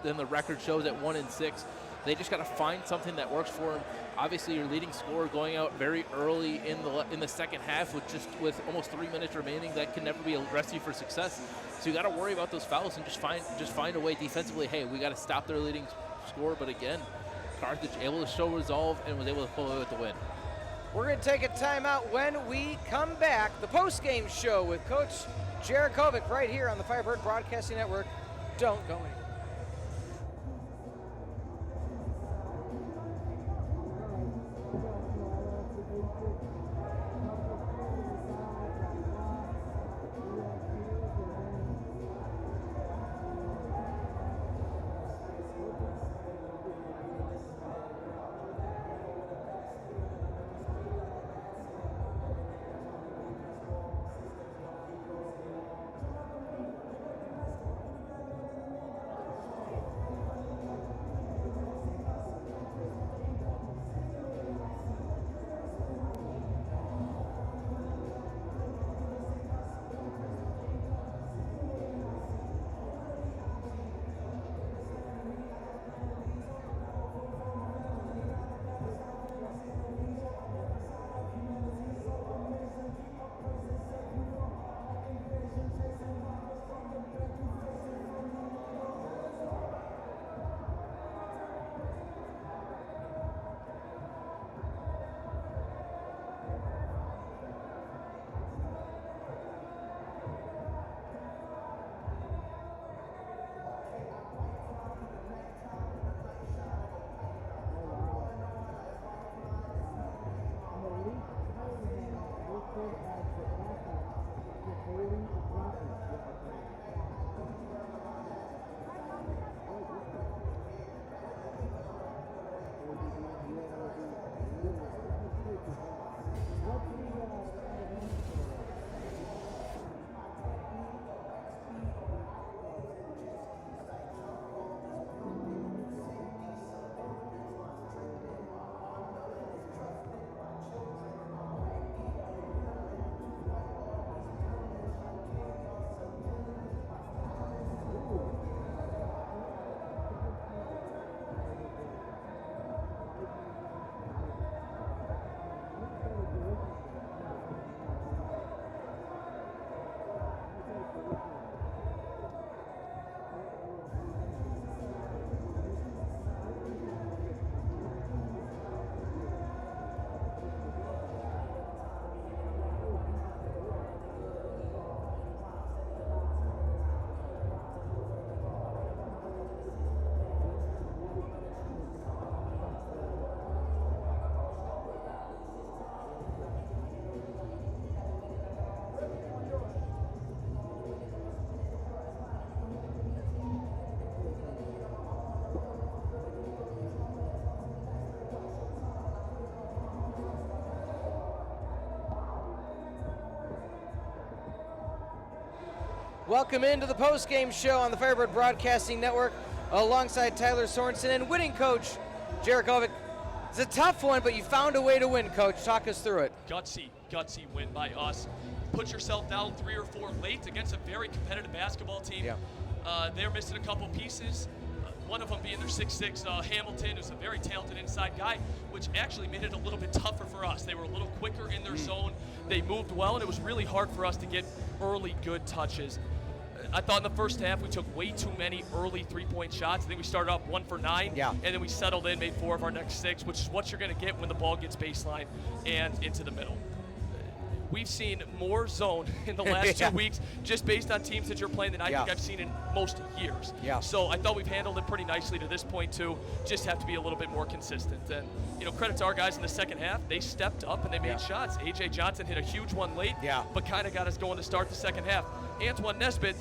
the record shows at 1-6. They just got to find something that works for them. Obviously, your leading scorer going out very early in the second half with almost 3 minutes remaining, that can never be a recipe for success. So you got to worry about those fouls and just find a way defensively. Hey, we got to stop their leading scorer. But again, Carthage able to show resolve and was able to pull away with the win. We're going to take a timeout. When we come back, the post-game show with Coach Jarakovic right here on the Firebird Broadcasting Network. Don't go anywhere. Welcome into the post-game show on the Firebird Broadcasting Network alongside Tylor Sorensen and winning coach Jarakovic. It's a tough one, but you found a way to win, Coach. Talk us through it. Gutsy win by us. put yourself down 3 or 4 late against a very competitive basketball team. Yeah. They're missing a couple pieces. One of them being their 6'6", Hamilton, who's a very talented inside guy, which actually made it a little bit tougher for us. They were a little quicker in their zone. They moved well, and it was really hard for us to get early good touches. I thought in the first half we took way too many early three-point shots. I think we started off 1 for 9, Yeah. and then we settled in, made 4 of our next 6, which is what you're going to get when the ball gets baseline and into the middle. We've seen more zone in the last Yeah. 2 weeks just based on teams that you're playing than I Yeah. think I've seen in most years. Yeah. So I thought we've handled it pretty nicely to this point too. Just have to be a little bit more consistent. And credit to our guys in the second half. They stepped up and they made Yeah. shots. AJ Johnson hit a huge one late, Yeah. but kind of got us going to start the second half. Antoine Nesbitt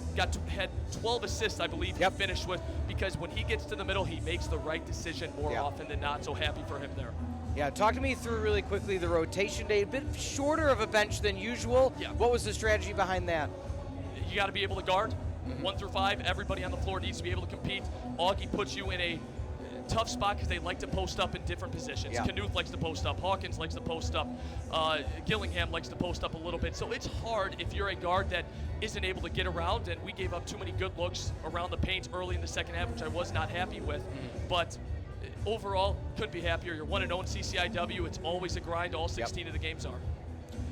had 12 assists, I believe, Yep. he finished with, because when he gets to the middle, he makes the right decision more Yeah. often than not. So happy for him there. Yeah, talk to me through really quickly the rotation day. A bit shorter of a bench than usual. Yeah. What was the strategy behind that? You got to be able to guard 1 through 5. Everybody on the floor needs to be able to compete. Augie puts you in a tough spot because they like to post up in different positions. Yeah. Knuth likes to post up. Hawkins likes to post up. Gillingham likes to post up a little bit. So it's hard if you're a guard that isn't able to get around, and we gave up too many good looks around the paint early in the second half, which I was not happy with. But overall, couldn't be happier. You're 1-0 in CCIW. It's always a grind. All 16 of the games are.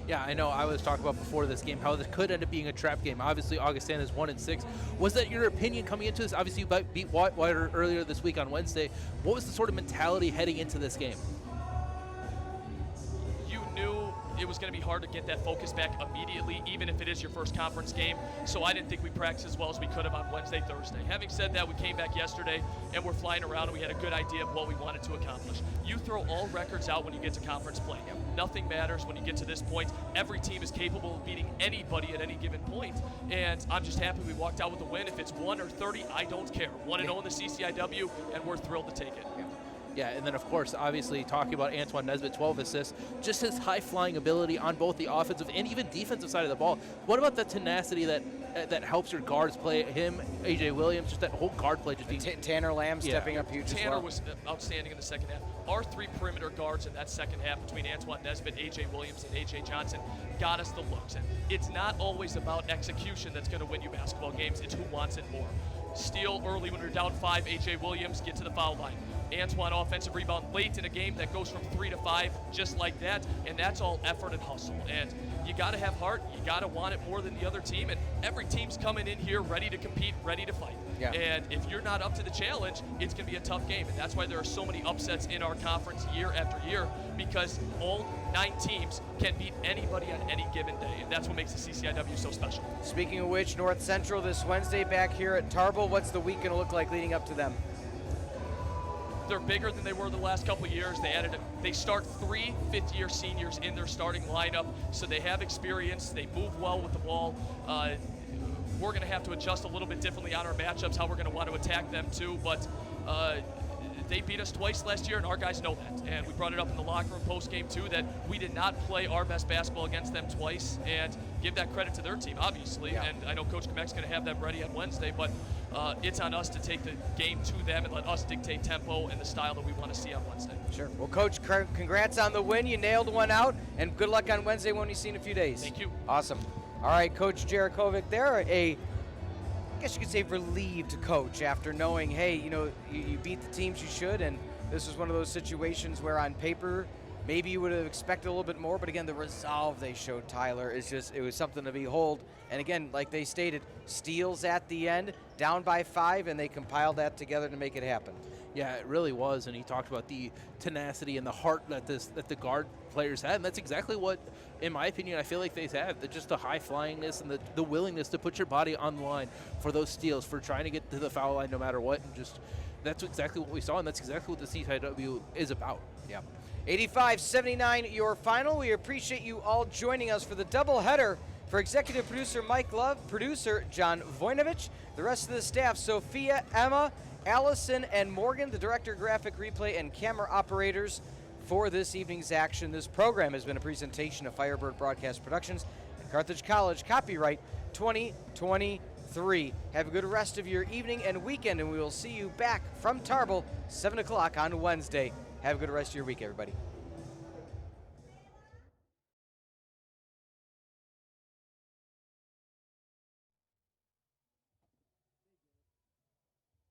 Yeah, I know. I was talking about before this game how this could end up being a trap game. Obviously, Augustana is 1-6. Was that your opinion coming into this? Obviously, you beat Whitewater earlier this week on Wednesday. What was the sort of mentality heading into this game? You knew it was going to be hard to get that focus back immediately, even if it is your first conference game. So I didn't think we practiced as well as we could have on Wednesday, Thursday. Having said that, we came back yesterday and we're flying around and we had a good idea of what we wanted to accomplish. You throw all records out when you get to conference play. Nothing matters when you get to this point. Every team is capable of beating anybody at any given point. And I'm just happy we walked out with a win. If it's 1 or 30, I don't care. 1-0 in the CCIW, and we're thrilled to take it. Yeah, and then, of course, obviously, talking about Antoine Nesbitt, 12 assists, just his high-flying ability on both the offensive and even defensive side of the ball. What about that tenacity that helps your guards play? Him, A.J. Williams, just that whole guard play just being... Tanner Lamb stepping up huge as Tanner well. was outstanding in the second half. Our 3 perimeter guards in that second half between Antoine Nesbitt, A.J. Williams, and A.J. Johnson got us the looks. And it's not always about execution that's going to win you basketball games. It's who wants it more. Steal early when we're down 5, A.J. Williams, get to the foul line. Antoine offensive rebound late in a game that goes from 3 to 5, just like that, and that's all effort and hustle. And you got to have heart, you got to want it more than the other team, and every team's coming in here ready to compete, ready to fight. Yeah. And if you're not up to the challenge, it's going to be a tough game, and that's why there are so many upsets in our conference year after year, because all 9 teams can beat anybody on any given day, and that's what makes the CCIW so special. Speaking of which, North Central this Wednesday back here at Tarble. What's the week going to look like leading up to them? They're bigger than they were the last couple of years. They start 3 fifth-year seniors in their starting lineup, so they have experience. They move well with the ball. We're going to have to adjust a little bit differently on our matchups, how we're going to want to attack them too. But they beat us twice last year, and our guys know that. And we brought it up in the locker room post-game too, that we did not play our best basketball against them twice. And give that credit to their team, obviously. Yeah. And I know Coach Kmeck's going to have them ready on Wednesday, but it's on us to take the game to them and let us dictate tempo and the style that we want to see on Wednesday. Sure. Well, Coach, congrats on the win. You nailed one out, and good luck on Wednesday when we see you in a few days. Thank you. Awesome. All right, Coach Jarakovic, they're I guess you could say relieved coach after knowing, hey, you beat the teams you should, and this was one of those situations where on paper maybe you would have expected a little bit more, but again, the resolve they showed Tylor is just, it was something to behold. And again, like they stated, steals at the end, down by 5, and they compiled that together to make it happen. Yeah, it really was, and he talked about the tenacity and the heart that the guard players had, and that's exactly what, in my opinion, I feel like they had. Just the high flyingness and the willingness to put your body on the line for those steals, for trying to get to the foul line no matter what, and just that's exactly what we saw, and that's exactly what the CCIW is about. Yeah. 85-79 your final. We appreciate you all joining us for the doubleheader. For executive producer Mike Love, producer John Vojnovic, the rest of the staff, Sophia, Emma, Allison, and Morgan, the director, graphic replay, and camera operators for this evening's action. This program has been a presentation of Firebird Broadcast Productions and Carthage College, copyright 2023. Have a good rest of your evening and weekend, and we will see you back from Tarble, 7 o'clock on Wednesday. Have a good rest of your week, everybody.